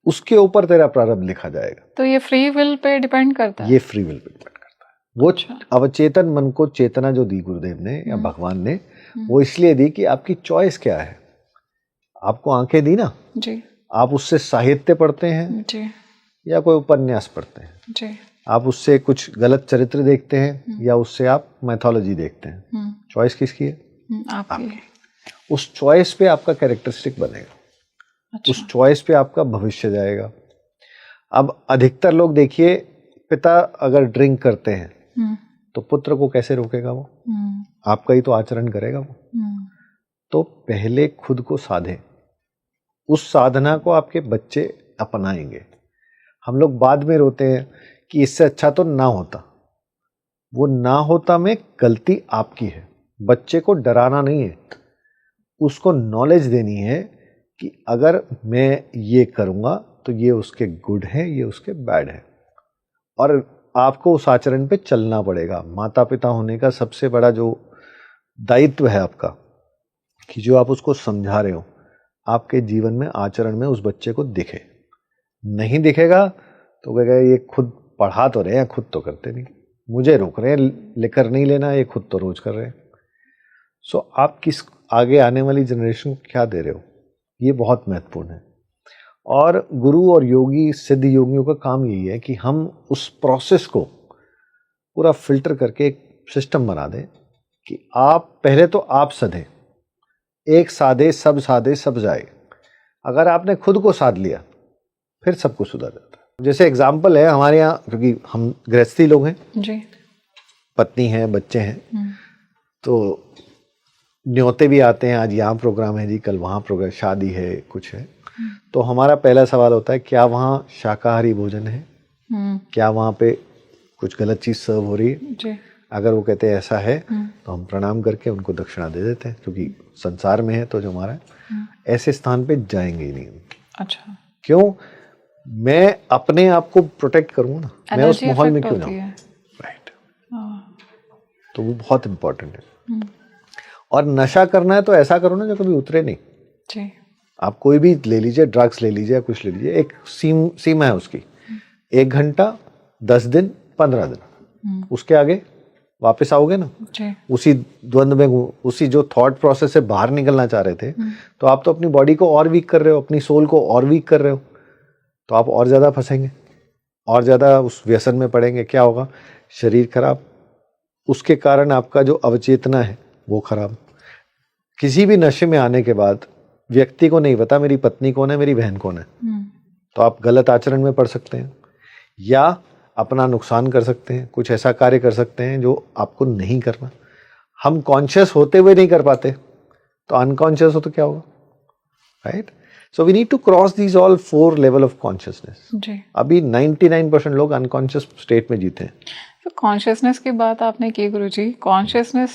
उसके ऊपर तेरा प्रारब्ध लिखा जाएगा। तो ये फ्री विल पे डिपेंड करता है? ये फ्री विल पे डिपेंड करता है। वो अच्छा। अवचेतन मन को चेतना जो दी गुरुदेव ने या भगवान ने, वो इसलिए दी कि आपकी चॉइस क्या है। आपको आंखें दी ना जी, आप उससे साहित्य पढ़ते हैं जी, या कोई उपन्यास पढ़ते हैं जी, आप उससे कुछ गलत चरित्र देखते हैं या उससे आप मैथोलॉजी देखते हैं, चॉइस किसकी है? आपकी। उस चॉइस पे आपका कैरेक्टरिस्टिक बनेगा। अच्छा। उस चॉइस पे आपका भविष्य जाएगा। अब अधिकतर लोग देखिए, पिता अगर ड्रिंक करते हैं तो पुत्र को कैसे रोकेगा? वो आपका ही तो आचरण करेगा वो। तो पहले खुद को साधे, उस साधना को आपके बच्चे अपनाएंगे। हम लोग बाद में रोते हैं कि इससे अच्छा तो ना होता। वो ना होता में गलती आपकी है। बच्चे को डराना नहीं है, उसको नॉलेज देनी है कि अगर मैं ये करूंगा तो ये उसके गुड है, ये उसके बैड है, और आपको उस आचरण पे चलना पड़ेगा। माता पिता होने का सबसे बड़ा जो दायित्व है आपका, कि जो आप उसको समझा रहे हो, आपके जीवन में, आचरण में उस बच्चे को दिखे। नहीं दिखेगा तो कहेगा ये खुद पढ़ा तो रहे हैं, खुद तो करते नहीं, मुझे रोक रहे हैं, लेकर नहीं लेना, ये खुद तो रोज कर रहे हैं। सो आप किस आगे आने वाली जनरेशन को क्या दे रहे हो, ये बहुत महत्वपूर्ण है। और गुरु और योगी, सिद्ध योगियों का काम यही है कि हम उस प्रोसेस को पूरा फिल्टर करके एक सिस्टम बना दें कि आप पहले तो आप सधे, एक साधे सब जाए। अगर आपने खुद को साध लिया फिर सब कुछ सुधर जाता है। जैसे एग्जाम्पल है हमारे यहाँ, क्योंकि हम गृहस्थी लोग हैं जी, पत्नी है, बच्चे हैं, तो न्योते भी आते हैं, आज यहाँ प्रोग्राम है जी, कल वहाँ प्रोग्राम, शादी है, कुछ है, तो हमारा पहला सवाल होता है क्या वहाँ शाकाहारी भोजन है, क्या वहाँ पे कुछ गलत चीज सर्व हो रही है जी? अगर वो कहते हैं ऐसा है तो हम प्रणाम करके उनको दक्षिणा दे देते हैं, क्योंकि संसार में है तो जो हमारा ऐसे स्थान पे जाएंगे ही नहीं। अच्छा, क्यों? मैं अपने आप को प्रोटेक्ट करूंगा ना, मैं उस माहौल में क्यों जाऊं? राइट, तो वो बहुत इंपॉर्टेंट है। और नशा करना है तो ऐसा करो ना जो कभी उतरे नहीं जी। आप कोई भी ले लीजिए, ड्रग्स ले लीजिए या कुछ ले लीजिए, एक सीमा है उसकी, 1 घंटा, 10 दिन, 15 दिन, उसके आगे वापस आओगे ना जी। उसी द्वंद में, उसी जो थॉट प्रोसेस से बाहर निकलना चाह रहे थे, तो आप तो अपनी बॉडी को और वीक कर रहे हो, अपनी सोल को और वीक कर रहे हो, तो आप और ज़्यादा फंसेंगे, और ज़्यादा उस व्यसन में पड़ेंगे। क्या होगा? शरीर खराब, उसके कारण आपका जो अवचेतना है वो खराब। किसी भी नशे में आने के बाद व्यक्ति को नहीं पता मेरी पत्नी कौन है, मेरी बहन कौन है, तो आप गलत आचरण में पड़ सकते हैं या अपना नुकसान कर सकते हैं, कुछ ऐसा कार्य कर सकते हैं जो आपको नहीं करना। हम कॉन्शियस होते हुए नहीं कर पाते, तो अनकॉन्शियस हो तो क्या होगा? Right, so we need to cross these all 4 level of consciousness. अभी 99% लोग अनकॉन्शियस स्टेट में जीते हैं। तो कॉन्शियसनेस की बात आपने की गुरुजी, कॉन्शियसनेस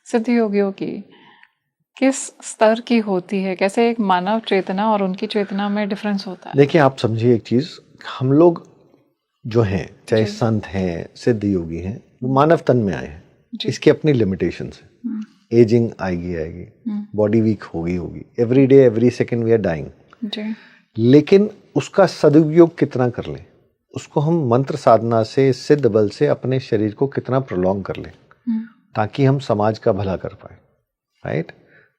सिद्ध योगियों की किस स्तर की होती है? कैसे एक मानव चेतना और उनकी चेतना में डिफरेंस होता है? देखिए, आप समझिए एक चीज, हम लोग जो हैं, चाहे संत हैं, सिद्ध योगी हैं, वो मानव तन में आए हैं, इसकी अपनी लिमिटेशंस है। एजिंग आएगी, बॉडी वीक होगी, every day every second we are dying, लेकिन उसका सदुपयोग कितना कर लें, उसको हम मंत्र साधना से, सिद्ध बल से अपने शरीर को कितना प्रोलॉन्ग कर लें ताकि हम समाज का भला कर पाए। Right,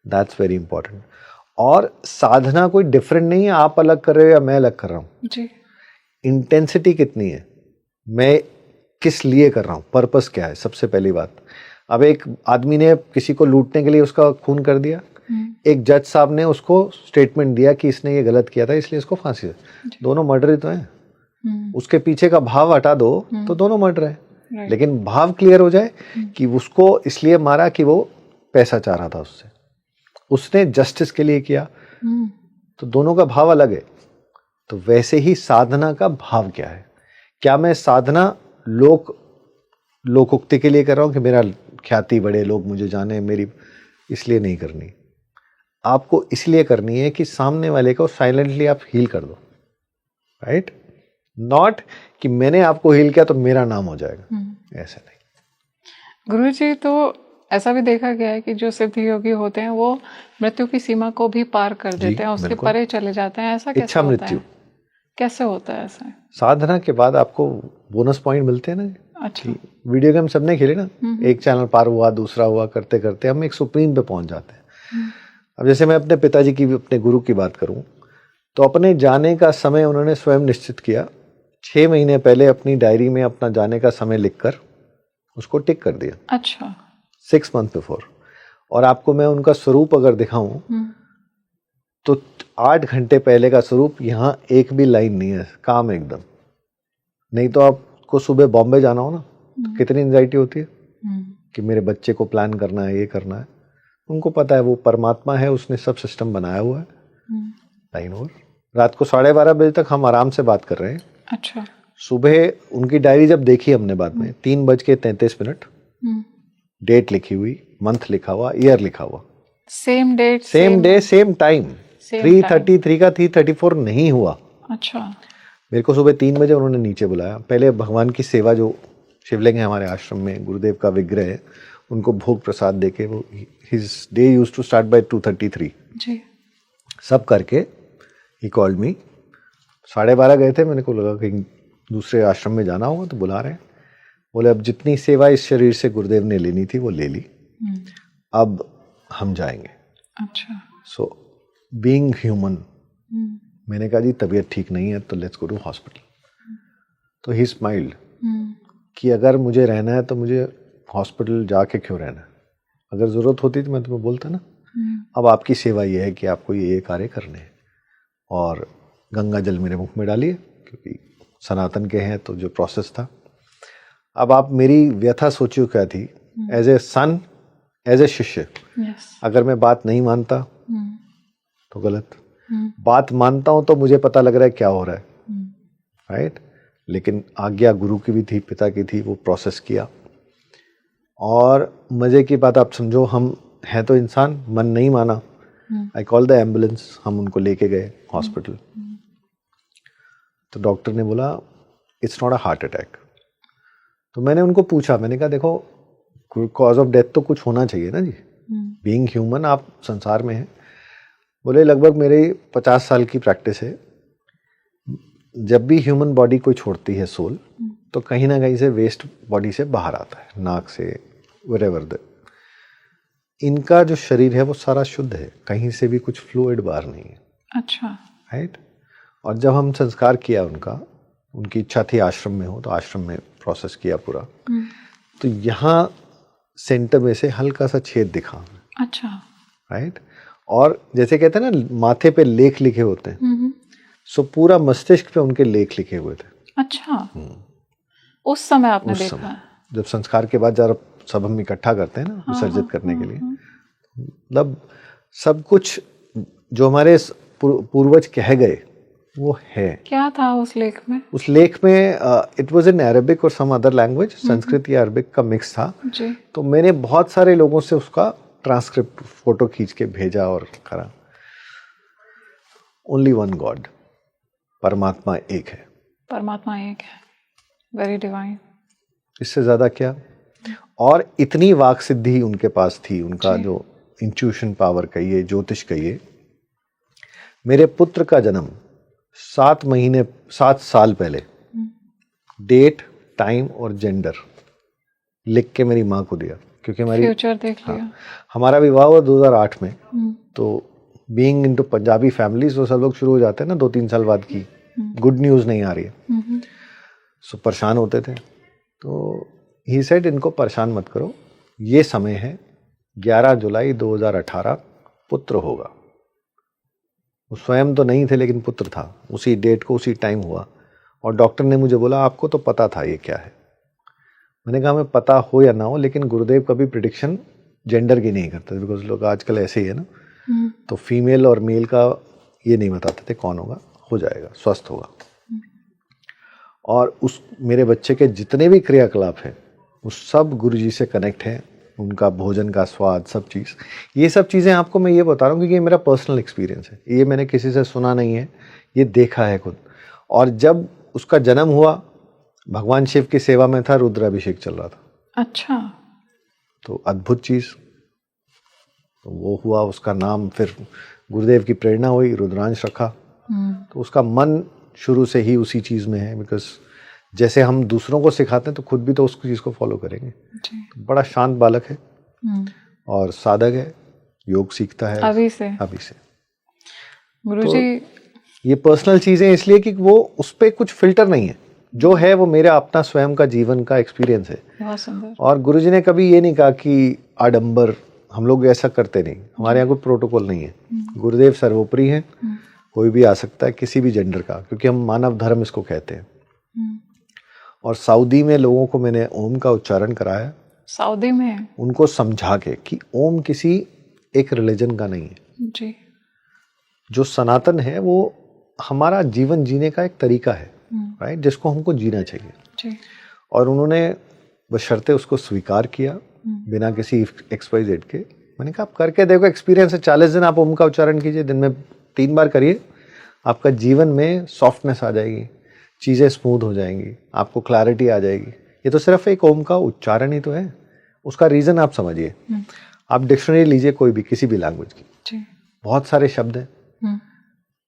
that's very important. और साधना कोई डिफरेंट नहीं है, आप अलग कर रहे हो या मैं अलग कर रहा हूँ जी। इंटेंसिटी कितनी है, मैं किस लिए कर रहा हूँ, पर्पस क्या है, सबसे पहली बात। अब एक आदमी ने किसी को लूटने के लिए उसका खून कर दिया, एक जज साहब ने उसको स्टेटमेंट दिया कि इसने ये गलत किया था इसलिए इसको फांसी दे, दोनों मर्डर ही तो हैं। उसके पीछे का भाव हटा दो तो दोनों मर्डर है, लेकिन भाव क्लियर हो जाए कि उसको इसलिए मारा कि वो पैसा चाह रहा था उससे, उसने जस्टिस के लिए किया, तो दोनों का भाव अलग है। तो वैसे ही साधना का भाव क्या है? क्या मैं साधना लोकोक्ति के लिए कर रहा हूं कि मेरा ख्याति बढ़े, लोग मुझे जाने, मेरी, इसलिए नहीं करनी। आपको इसलिए करनी है कि सामने वाले को साइलेंटली आप हील कर दो। राइट, नॉट कि मैंने आपको हील किया तो मेरा नाम हो जाएगा, ऐसा नहीं। गुरुजी, तो ऐसा भी देखा गया है कि जो सिद्ध योगी होते हैं वो मृत्यु की सीमा को भी पार कर देते हैं, उसके परे चले जाते हैं। ऐसा कैसे होता है? कैसे होता है ऐसा? साधना के बाद आपको बोनस पॉइंट मिलते हैं ना। अच्छा, वीडियो गेम सबने खेले ना, एक चैनल पार हुआ, दूसरा हुआ, करते करते हम एक सुप्रीम पे पहुंच जाते हैं। अब जैसे मैं अपने पिताजी की, अपने गुरु की बात करूं, तो अपने जाने का समय उन्होंने स्वयं निश्चित किया। 6 महीने पहले अपनी डायरी में अपना जाने का समय लिखकर उसको टिक कर दिया। अच्छा, 6 मंथ बिफोर। और आपको मैं उनका स्वरूप अगर दिखाऊं तो 8 घंटे पहले का स्वरूप, यहाँ एक भी लाइन नहीं है, काम एकदम। नहीं तो आपको सुबह बॉम्बे जाना हो ना, तो कितनी एंजाइटी होती है कि मेरे बच्चे को प्लान करना है, ये करना है। उनको पता है वो परमात्मा है, उसने सब सिस्टम बनाया हुआ है। लाइन ओवर, रात को 12:30 बजे तक हम आराम से बात कर रहे हैं। अच्छा, सुबह उनकी डायरी जब देखी हमने बाद में, 3:33, डेट लिखी हुई, मंथ लिखा हुआ, ईयर लिखा हुआ, same date, same day, same time, 3:33 का 3:34 नहीं हुआ। अच्छा, मेरे को सुबह 3 बजे उन्होंने नीचे बुलाया। पहले भगवान की सेवा, जो शिवलिंग है हमारे आश्रम में, गुरुदेव का विग्रह है, उनको भोग प्रसाद देके, वो his day used to start by 2:33 जी। सब करके ही कॉल्ड मी। 12:30 गए थे, मैंने को लगा कहीं दूसरे आश्रम में जाना होगा तो बुला रहे हैं। बोले अब जितनी सेवा इस शरीर से गुरुदेव ने लेनी थी वो ले ली, अब हम जाएंगे। अच्छा, सो बीइंग ह्यूमन, मैंने कहा जी तबीयत ठीक नहीं है तो लेट्स गो टू हॉस्पिटल। तो ही स्माइल्ड कि अगर मुझे रहना है तो मुझे हॉस्पिटल जाके क्यों रहना है, अगर जरूरत होती तो मैं तुम्हें बोलता ना। अब आपकी सेवा ये है कि आपको ये कार्य करने हैं। और गंगा जल मेरे मुख में डालिए, क्योंकि सनातन के हैं तो जो प्रोसेस था। अब आप मेरी व्यथा सोचियो क्या थी, as a sun, as a शिष्य। अगर मैं बात नहीं मानता तो गलत, बात मानता हूं तो मुझे पता लग रहा है क्या हो रहा है। राइट, लेकिन आज्ञा गुरु की भी थी, पिता की थी, वो प्रोसेस किया। और मजे की बात आप समझो, हम हैं तो इंसान, मन नहीं माना, आई कॉल द एम्बुलेंस, हम उनको लेके गए हॉस्पिटल। तो डॉक्टर ने बोला it's not a heart attack. तो मैंने उनको पूछा, मैंने कहा देखो कॉज ऑफ डेथ तो कुछ होना चाहिए ना जी, बीइंग ह्यूमन आप संसार में हैं। बोले लगभग मेरे 50 साल की प्रैक्टिस है, जब भी ह्यूमन बॉडी कोई छोड़ती है सोल, तो कहीं ना कहीं से वेस्ट बॉडी से बाहर आता है, नाक से, व्हेरेवर द। इनका जो शरीर है वो सारा शुद्ध है, कहीं से भी कुछ फ्लूइड बाहर नहीं है। अच्छा। राइट। और जब हम संस्कार किया उनका, उनकी इच्छा थी आश्रम में हो, तो आश्रम में प्रोसेस किया पूरा, तो यहाँ सेंटर में से हल्का सा छेद दिखा। अच्छा। राइट। और जैसे कहते हैं ना माथे पे लेख लिखे होते हैं, सो पूरा मस्तिष्क पे उनके लेख लिखे हुए थे। अच्छा। उस समय आपने उस देखा? समय जब संस्कार के बाद जब सब हम इकट्ठा करते हैं ना विसर्जित करने के लिए, मतलब सब कुछ जो हमारे पूर्वज कह गए वो है। क्या था उस लेख में? उस लेख में इट वाज इन अरबिक और सम अदर लैंग्वेज, संस्कृत या अरबिक का मिक्स था जी। तो मैंने बहुत सारे लोगों से उसका ट्रांसक्रिप्ट फोटो खींच के भेजा और करा। ओनली वन गॉड, परमात्मा एक है। परमात्मा एक है, वेरी डिवाइन। इससे ज्यादा क्या? और इतनी वाक सिद्धि उनके पास थी, उनका जो इंट्यूशन पावर कहिए, ज्योतिष कहिए। मेरे पुत्र का जन्म 7 साल पहले डेट, टाइम और जेंडर लिख के मेरी माँ को दिया, क्योंकि हमारी फ्यूचर देख लिया। हमारा विवाह हुआ 2008 में, तो बीइंग इनटू पंजाबी फैमिलीज वो सब लोग शुरू हो जाते हैं ना 2-3 साल बाद की गुड न्यूज नहीं आ रही है, सो परेशान होते थे। तो ही सेड इनको परेशान मत करो, ये समय है 11 जुलाई 2018 पुत्र होगा। वो स्वयं तो नहीं थे लेकिन पुत्र था, उसी डेट को उसी टाइम हुआ। और डॉक्टर ने मुझे बोला आपको तो पता था ये क्या है। मैंने कहा हमें पता हो या ना हो, लेकिन गुरुदेव कभी प्रिडिक्शन जेंडर की नहीं करते, बिकॉज लोग आजकल ऐसे ही है ना, तो फीमेल और मेल का ये नहीं बताते थे कौन होगा, हो जाएगा, स्वस्थ होगा। और उस मेरे बच्चे के जितने भी क्रियाकलाप हैं वो सब गुरुजी से कनेक्ट है, उनका भोजन का स्वाद, सब चीज़। ये सब चीज़ें आपको मैं ये बता रहा हूँ क्योंकि ये मेरा पर्सनल एक्सपीरियंस है, ये मैंने किसी से सुना नहीं है, ये देखा है खुद। और जब उसका जन्म हुआ भगवान शिव की सेवा में था, रुद्राभिषेक चल रहा था। अच्छा। तो अद्भुत चीज़, तो वो हुआ, उसका नाम फिर गुरुदेव की प्रेरणा हुई, रुद्रांश रखा। तो उसका मन शुरू से ही उसी चीज़ में है, बिकॉज जैसे हम दूसरों को सिखाते हैं तो खुद भी तो उस चीज़ को फॉलो करेंगे। तो बड़ा शांत बालक है और साधक है, योग सीखता है अभी से। गुरुजी तो ये पर्सनल चीज़ें इसलिए कि वो उस पर कुछ फिल्टर नहीं है, जो है वो मेरा अपना स्वयं का जीवन का एक्सपीरियंस है। बहुत सुंदर। और गुरुजी ने कभी ये नहीं कहा कि आडंबर, हम लोग ऐसा करते नहीं, हमारे यहाँ कोई प्रोटोकॉल नहीं है। गुरुदेव सर्वोपरि है, कोई भी आ सकता है किसी भी जेंडर का, क्योंकि हम मानव धर्म इसको कहते हैं। और सऊदी में लोगों को मैंने ओम का उच्चारण कराया, सऊदी में, उनको समझा के कि ओम किसी एक रिलीजन का नहीं है जी। जो सनातन है वो हमारा जीवन जीने का एक तरीका है, राइट, जिसको हमको जीना चाहिए जी। और उन्होंने बशर्ते उसको स्वीकार किया बिना किसी XYZ के। मैंने कहा आप करके देखो, एक्सपीरियंस है, 40 दिन आप ओम का उच्चारण कीजिए, दिन में 3 बार करिए, आपका जीवन में सॉफ्टनेस आ जाएगी, चीज़ें स्मूथ हो जाएंगी, आपको क्लैरिटी आ जाएगी। ये तो सिर्फ एक ओम का उच्चारण ही तो है, उसका रीज़न आप समझिए। आप डिक्शनरी लीजिए कोई भी, किसी भी लैंग्वेज की, बहुत सारे शब्द हैं।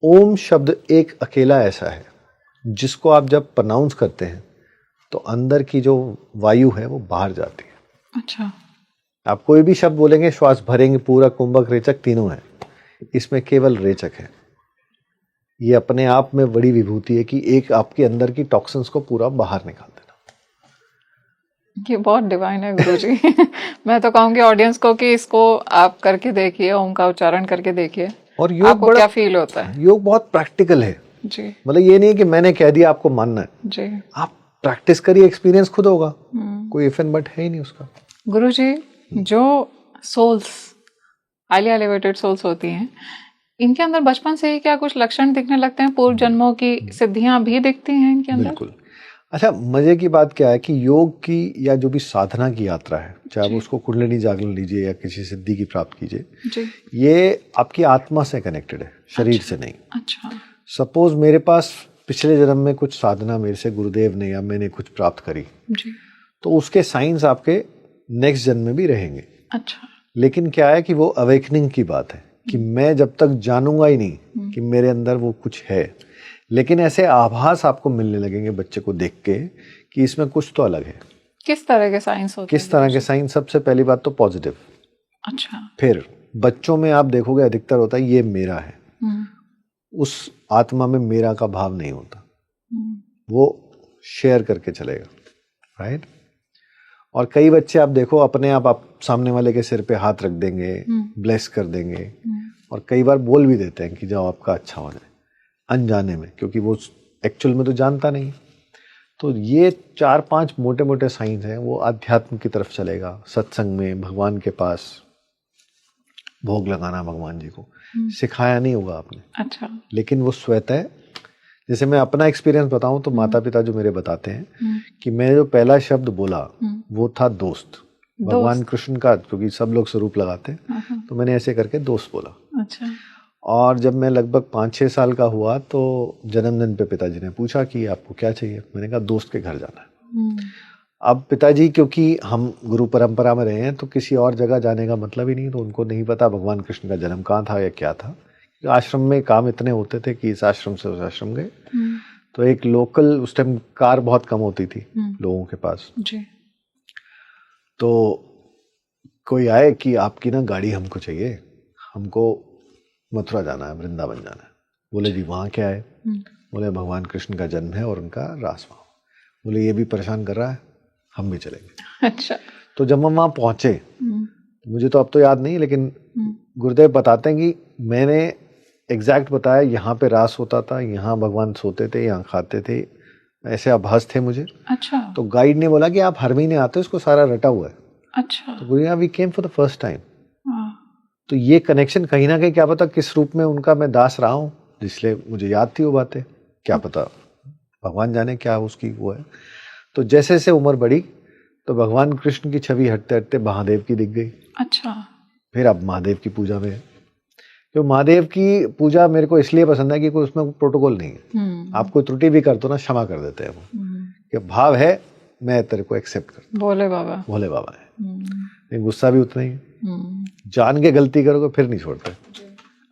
ओम शब्द एक अकेला ऐसा है जिसको आप जब प्रोनाउंस करते हैं तो अंदर की जो वायु है वो बाहर जाती है। अच्छा। आप कोई भी शब्द बोलेंगे, श्वास भरेंगे, पूरा कुंभक रेचक तीनों है, इसमें केवल रेचक है। ये अपने आप में बड़ी विभूति है कि एक आपके अंदर की टॉक्सिन्स को पूरा बाहर निकाल देना। ये बहुत डिवाइन है गुरुजी। मैं तो कहूँगी ऑडियंस को कि इसको आप करके देखिए, ओम का उच्चारण करके देखिए, और योग आपको क्या फील होता है। योग बहुत प्रैक्टिकल है जी, मतलब ये नहीं कि मैंने कह दिया आपको मानना है जी, आप प्रैक्टिस करिए, एक्सपीरियंस खुद होगा, कोई इफ एंड बट है ही नहीं उसका। गुरुजी, जो सोल्स हाईली एलिवेटेड सोल्स होती हैं, इनके अंदर बचपन से ही क्या कुछ लक्षण दिखने लगते हैं? पूर्व जन्मों की सिद्धियां भी दिखती हैं इनके अंदर? बिल्कुल। अच्छा, मजे की बात क्या है कि योग की या जो भी साधना की यात्रा है, चाहे आप उसको कुंडलिनी जागरण लीजिए या किसी सिद्धि की प्राप्त कीजिए, ये आपकी आत्मा से कनेक्टेड है, शरीर से नहीं। अच्छा। सपोज मेरे पास पिछले जन्म में कुछ साधना मेरे से गुरुदेव ने या मैंने कुछ प्राप्त करी जी। तो उसके साइंस आपके नेक्स्ट जन्म में भी रहेंगे। अच्छा। लेकिन क्या है कि वो अवेकनिंग की बात है कि मैं जब तक जानूंगा ही नहीं कि मेरे अंदर वो कुछ है, लेकिन ऐसे आभास आपको मिलने लगेंगे बच्चे को देख के कि इसमें कुछ तो अलग है। किस तरह के साइंस होते हैं? किस तरह के साइंस? सबसे पहली बात तो पॉजिटिव। अच्छा। फिर बच्चों में आप देखोगे अधिकतर होता है ये मेरा है, उस आत्मा में मेरा का भाव नहीं होता, वो शेयर करके चलेगा, राइट। और कई बच्चे आप देखो अपने आप सामने वाले के सिर पे हाथ रख देंगे, ब्लेस कर देंगे, और कई बार बोल भी देते हैं कि जाओ आपका अच्छा हो जाए, अनजाने में, क्योंकि वो एक्चुअल में तो जानता नहीं। तो ये 4-5 मोटे मोटे साइंस हैं, वो अध्यात्म की तरफ चलेगा। सत्संग में भगवान के पास भोग लगाना, भगवान जी को सिखाया नहीं होगा आपने। अच्छा। लेकिन वो स्वतः, जैसे मैं अपना एक्सपीरियंस बताऊं तो माता पिता जो मेरे बताते हैं कि मैंने जो पहला शब्द बोला वो था दोस्त। भगवान कृष्ण का, क्योंकि सब लोग स्वरूप लगाते हैं, तो मैंने ऐसे करके दोस्त बोला। अच्छा। और जब मैं लगभग 5-6 साल का हुआ तो जन्मदिन पे पिताजी ने पूछा कि आपको क्या चाहिए। मैंने कहा दोस्त के घर जाना है। अब पिताजी क्योंकि हम गुरु परंपरा में रहे हैं तो किसी और जगह जाने का मतलब ही नहीं, तो उनको नहीं पता भगवान कृष्ण का जन्म कहाँ था या क्या था। आश्रम में काम इतने होते थे कि इस आश्रम से उस आश्रम गए, तो एक लोकल, उस टाइम कार बहुत कम होती थी लोगों के पास जी। तो कोई आए कि आपकी ना गाड़ी हमको चाहिए, हमको मथुरा जाना है, वृंदावन जाना है। बोले जी वहाँ क्या है? बोले भगवान कृष्ण का जन्म है और उनका रास वहाँ। बोले ये भी परेशान कर रहा है, हम भी चलेंगे। अच्छा। तो जब हम वहाँ पहुँचे, मुझे तो अब तो याद नहीं, लेकिन गुरुदेव बताते हैं कि मैंने एग्जैक्ट बताया यहाँ पे रास होता था, यहाँ भगवान सोते थे, यहाँ खाते थे, ऐसे आभास थे मुझे। अच्छा। तो गाइड ने बोला कि आप हर महीने आते हो, इसको सारा रटा हुआ है। अच्छा। तो बोले we came for the first time. तो ये कनेक्शन कहीं ना कहीं, क्या पता किस रूप में उनका मैं दास रहा हूँ, इसलिए मुझे याद थी वो बातें। क्या पता, भगवान जाने क्या उसकी वो है। तो जैसे जैसे उम्र बढ़ी तो भगवान कृष्ण की छवि हटते हटते महादेव की दिख गई। अच्छा। फिर अब महादेव की पूजा में, क्यों महादेव की पूजा मेरे को इसलिए पसंद है कि कोई उसमें प्रोटोकॉल नहीं है। आप कोई त्रुटि भी कर दो ना, क्षमा कर देते हैं वो, कि भाव है मैं तेरे को एक्सेप्ट कर। भोले बाबा, भोले बाबा है। लेकिन गुस्सा भी उतना ही है। जान के गलती करोगे फिर नहीं छोड़ते,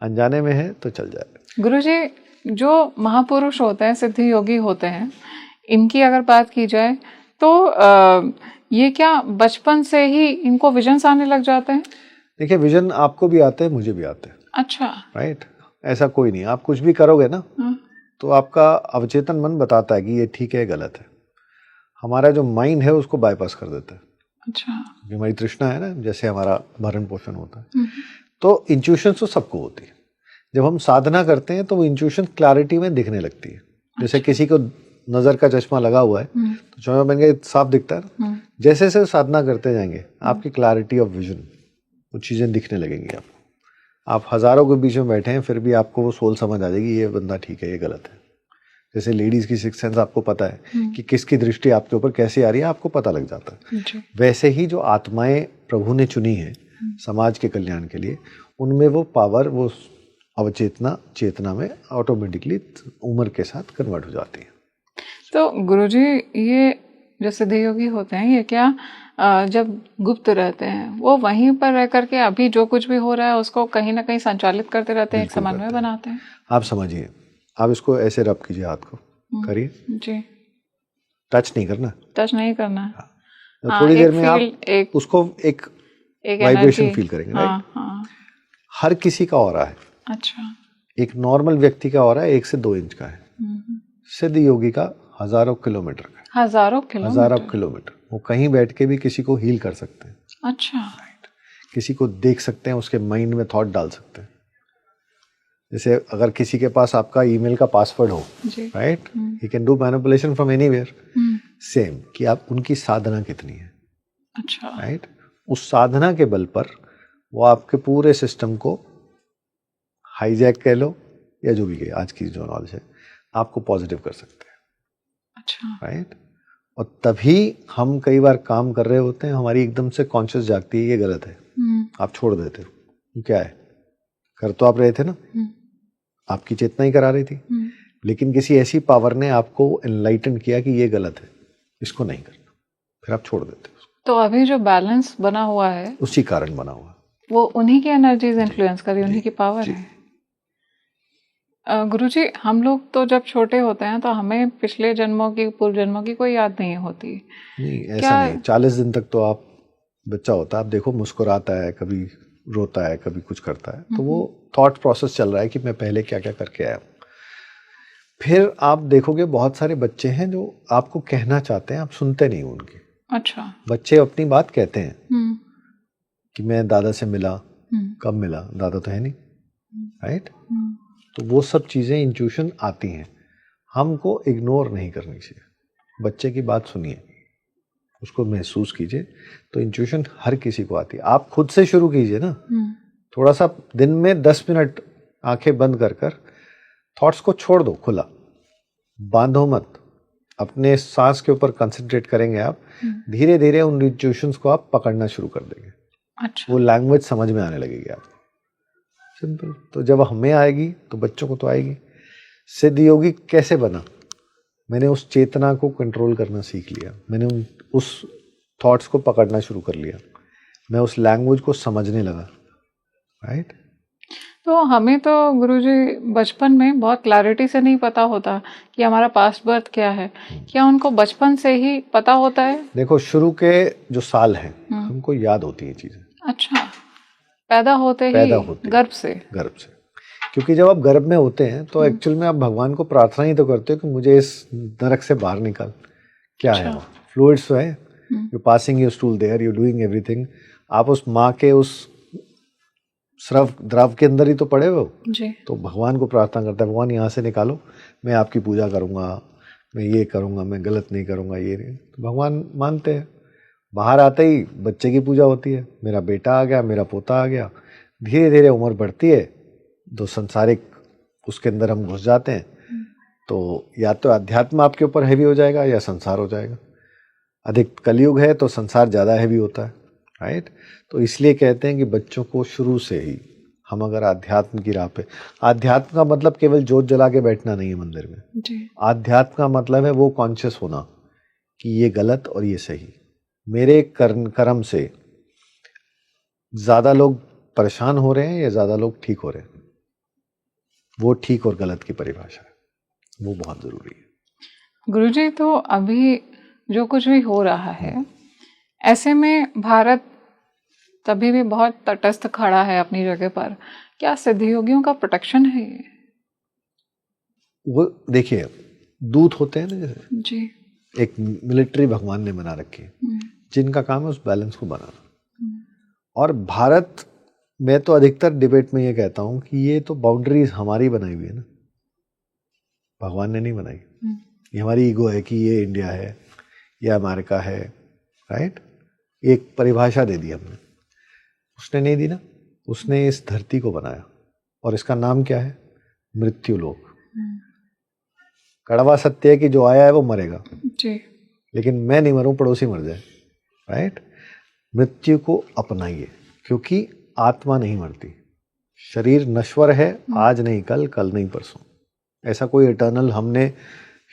अनजाने में है तो चल जाए। गुरुजी, जो महापुरुष होते हैं, सिद्धि योगी होते हैं, इनकी अगर बात की जाए तो ये क्या बचपन से ही इनको विजन्स आने लग जाते हैं? देखिए विजन आपको भी आते हैं, मुझे भी आते हैं। अच्छा। राइट, ऐसा कोई नहीं। आप कुछ भी करोगे ना तो आपका अवचेतन मन बताता है कि ये ठीक है गलत है। हमारा जो माइंड है उसको बाईपास कर देता है। अच्छा। हमारी तृष्णा है ना, जैसे हमारा भरण पोषण होता है, तो इंट्यूशन तो सबको होती है। जब हम साधना करते हैं तो वो इंट्यूशन क्लैरिटी में दिखने लगती है। जैसे किसी को नजर का चश्मा लगा हुआ है तो चश्मा बन के साफ दिखता है ना, जैसे जैसे साधना करते जाएंगे आपकी क्लैरिटी ऑफ विजन, वो चीजें दिखने लगेंगी आपको। आप हजारों के बीच में बैठे हैं फिर भी आपको वो सोल समझ आ जाएगी, ये बंदा ठीक है, ये गलत है। जैसे लेडीज की सिक्स सेंस आपको पता है कि किसकी दृष्टि आपके ऊपर कैसी आ रही है, आपको पता लग जाता है। वैसे ही जो आत्माएं प्रभु ने चुनी है समाज के कल्याण के लिए, उनमें वो पावर, वो अवचेतना चेतना में ऑटोमेटिकली उम्र के साथ कन्वर्ट हो जाती है। तो गुरुजी, ये जो सिद्धि योगी होते हैं, ये क्या जब गुप्त रहते हैं वो वहीं पर रह करके अभी जो कुछ भी हो रहा है उसको कहीं ना कहीं संचालित करते रहते हैं, एक समन्वय बनाते हैं? आप समझिए, आप इसको ऐसे रब कीजिए, हाथ को करिए जी, टच नहीं करना, टच नहीं करना। थोड़ी देर में आप उसको एक वाइब्रेशन फील करेंगे। राइट, हर किसी का ऑरा है। अच्छा। एक नॉर्मल व्यक्ति का ऑरा 1 से 2 इंच का है, सिद्ध योगी का हजारों किलोमीटर का है। हजारों किलोमीटर। वो कहीं बैठ के भी किसी को हील कर सकते हैं। अच्छा। राइट, किसी को देख सकते हैं, उसके माइंड में थॉट डाल सकते हैं। जैसे अगर किसी के पास आपका ईमेल का पासवर्ड हो, right, he can do manipulation from anywhere. Same कि आप उनकी साधना कितनी है। अच्छा। राइट, उस साधना के बल पर वो आपके पूरे सिस्टम को हाईजैक कह लो या जो भी कहे, आज की जो नॉलेज है, आपको पॉजिटिव कर सकते हैं। अच्छा। राइट, और तभी हम कई बार काम कर रहे होते हैं, हमारी एकदम से कॉन्शियस जागती है ये गलत है, आप छोड़ देते हो। क्या है, कर तो आप रहे थे ना, आपकी चेतना ही करा रही थी, लेकिन किसी ऐसी पावर ने आपको एनलाइटन किया कि ये गलत है, इसको नहीं करना, फिर आप छोड़ देते हो। तो अभी जो बैलेंस बना हुआ है उसी कारण बना हुआ, वो उन्हीं की एनर्जीज इन्फ्लुएंस कर रही है, उन्हीं की पावर है। गुरुजी, हम लोग तो जब छोटे होते हैं तो हमें पिछले जन्मों की, पूर्व जन्मों की कोई याद नहीं होती। नहीं ऐसा नहीं, 40 दिन तक तो आप बच्चा होता है, आप देखो मुस्कुराता है, कभी रोता है, कभी कुछ करता है, तो वो थॉट प्रोसेस चल रहा है कि मैं पहले क्या क्या करके आया हूँ। फिर आप देखोगे बहुत सारे बच्चे हैं जो आपको कहना चाहते हैं, आप सुनते नहीं उनकी। अच्छा। बच्चे अपनी बात कहते हैं कि मैं दादा से मिला, कब मिला, दादा तो है नहीं, राइट। तो वो सब चीज़ें इंट्यूशन आती हैं, हमको इग्नोर नहीं करनी चाहिए। बच्चे की बात सुनिए, उसको महसूस कीजिए, तो इंट्यूशन हर किसी को आती है। आप खुद से शुरू कीजिए ना, थोड़ा सा दिन में 10 मिनट आंखें बंद कर कर थॉट्स को छोड़ दो, खुला, बांधो मत। अपने सांस के ऊपर कंसंट्रेट करेंगे आप, धीरे धीरे उन इंट्यूशंस को आप पकड़ना शुरू कर देंगे। अच्छा। वो लैंग्वेज समझ में आने लगेगी आपको, सिंपल। तो जब हमें आएगी तो बच्चों को तो आएगी। सिद्ध योगी कैसे बना? मैंने उस चेतना को कंट्रोल करना सीख लिया, मैंने उस थॉट्स को पकड़ना शुरू कर लिया, मैं उस लैंग्वेज को समझने लगा, राइट। तो हमें तो गुरुजी बचपन में बहुत क्लैरिटी से नहीं पता होता कि हमारा पास्ट बर्थ क्या है। क्या उनको बचपन से ही पता होता है? देखो, शुरू के जो साल हैं हमको याद होती हैं चीजें। अच्छा, पैदा होते ही गर्भ से? गर्भ से, क्योंकि जब आप गर्भ में होते हैं तो एक्चुअल में आप भगवान को प्रार्थना ही तो करते हो कि मुझे इस नरक से बाहर निकाल। क्या है वो? फ्लूइड्स है, you passing your stool there, you doing everything. आप उस माँ के उस स्रव द्रव के अंदर ही तो पड़े हो जी। तो भगवान को प्रार्थना करता है, भगवान यहाँ से निकालो, मैं आपकी पूजा करूँगा, मैं ये करूँगा, मैं गलत नहीं करूँगा, ये नहीं। तो भगवान मानते हैं। बाहर आते ही बच्चे की पूजा होती है, मेरा बेटा आ गया, मेरा पोता आ गया। धीरे धीरे उम्र बढ़ती है तो संसारिक उसके अंदर हम घुस जाते हैं, तो या तो अध्यात्म आपके ऊपर हैवी हो जाएगा या संसार हो जाएगा। अधिक कलयुग है तो संसार ज़्यादा हैवी होता है, राइट। तो इसलिए कहते हैं कि बच्चों को शुरू से ही हम अगर आध्यात्म की राह पे, आध्यात्म का मतलब केवल जोत जला के बैठना नहीं है मंदिर में जी। आध्यात्म का मतलब है वो कॉन्शियस होना कि ये गलत और ये सही। मेरे कर्म से ज्यादा लोग परेशान हो रहे हैं या ज्यादा लोग ठीक हो रहे हैं, वो ठीक और गलत की परिभाषा है, वो बहुत जरूरी है। गुरुजी, तो अभी जो कुछ भी हो रहा है, ऐसे में भारत तभी भी बहुत तटस्थ खड़ा है अपनी जगह पर। क्या सिद्धयोगियों का प्रोटेक्शन है ये? वो देखिए, दूत होते हैं ना जैसे जी, एक मिलिट्री भगवान ने बना रखी है जिनका काम है उस बैलेंस को बनाना। और भारत में तो अधिकतर डिबेट में ये कहता हूं कि ये तो बाउंड्रीज हमारी बनाई हुई है ना, भगवान ने नहीं बनाई। ये हमारी ईगो है कि ये इंडिया है, ये अमेरिका है, राइट। एक परिभाषा दे दी हमने, उसने नहीं दी ना। उसने इस धरती को बनाया और इसका नाम क्या है? मृत्यु लोक। कड़वा सत्य है कि जो आया है वो मरेगा जी, लेकिन मैं नहीं मरूं, पड़ोसी मर जाए, राइट। मृत्यु को अपनाइए, क्योंकि आत्मा नहीं मरती। शरीर नश्वर है, आज नहीं कल, कल नहीं परसों। ऐसा कोई इटर्नल हमने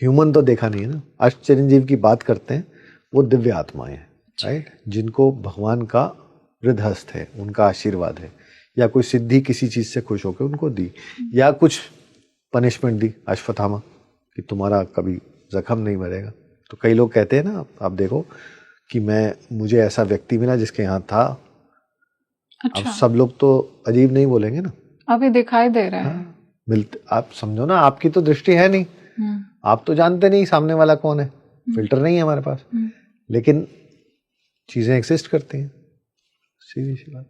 ह्यूमन तो देखा नहीं है ना। अष्टचिरंजीव की बात करते हैं, वो दिव्य आत्माएं हैं, राइट, जिनको भगवान का हृदयस्थ है, उनका आशीर्वाद है, या कोई सिद्धि किसी चीज से खुश होकर उनको दी, या कुछ पनिशमेंट दी, अश्वत्थामा, कि तुम्हारा कभी जख्म नहीं मरेगा। तो कई लोग कहते हैं ना, आप देखो कि मुझे ऐसा व्यक्ति मिला जिसके यहाँ था। अच्छा। अब सब लोग तो अजीब नहीं बोलेंगे ना, अभी दिखाई दे रहे हैं। मिलते, आप समझो ना, आपकी तो दृष्टि है नहीं, आप तो जानते नहीं सामने वाला कौन है, फिल्टर नहीं है हमारे पास, लेकिन चीजें एग्जिस्ट करती हैं, सीधी सी बात।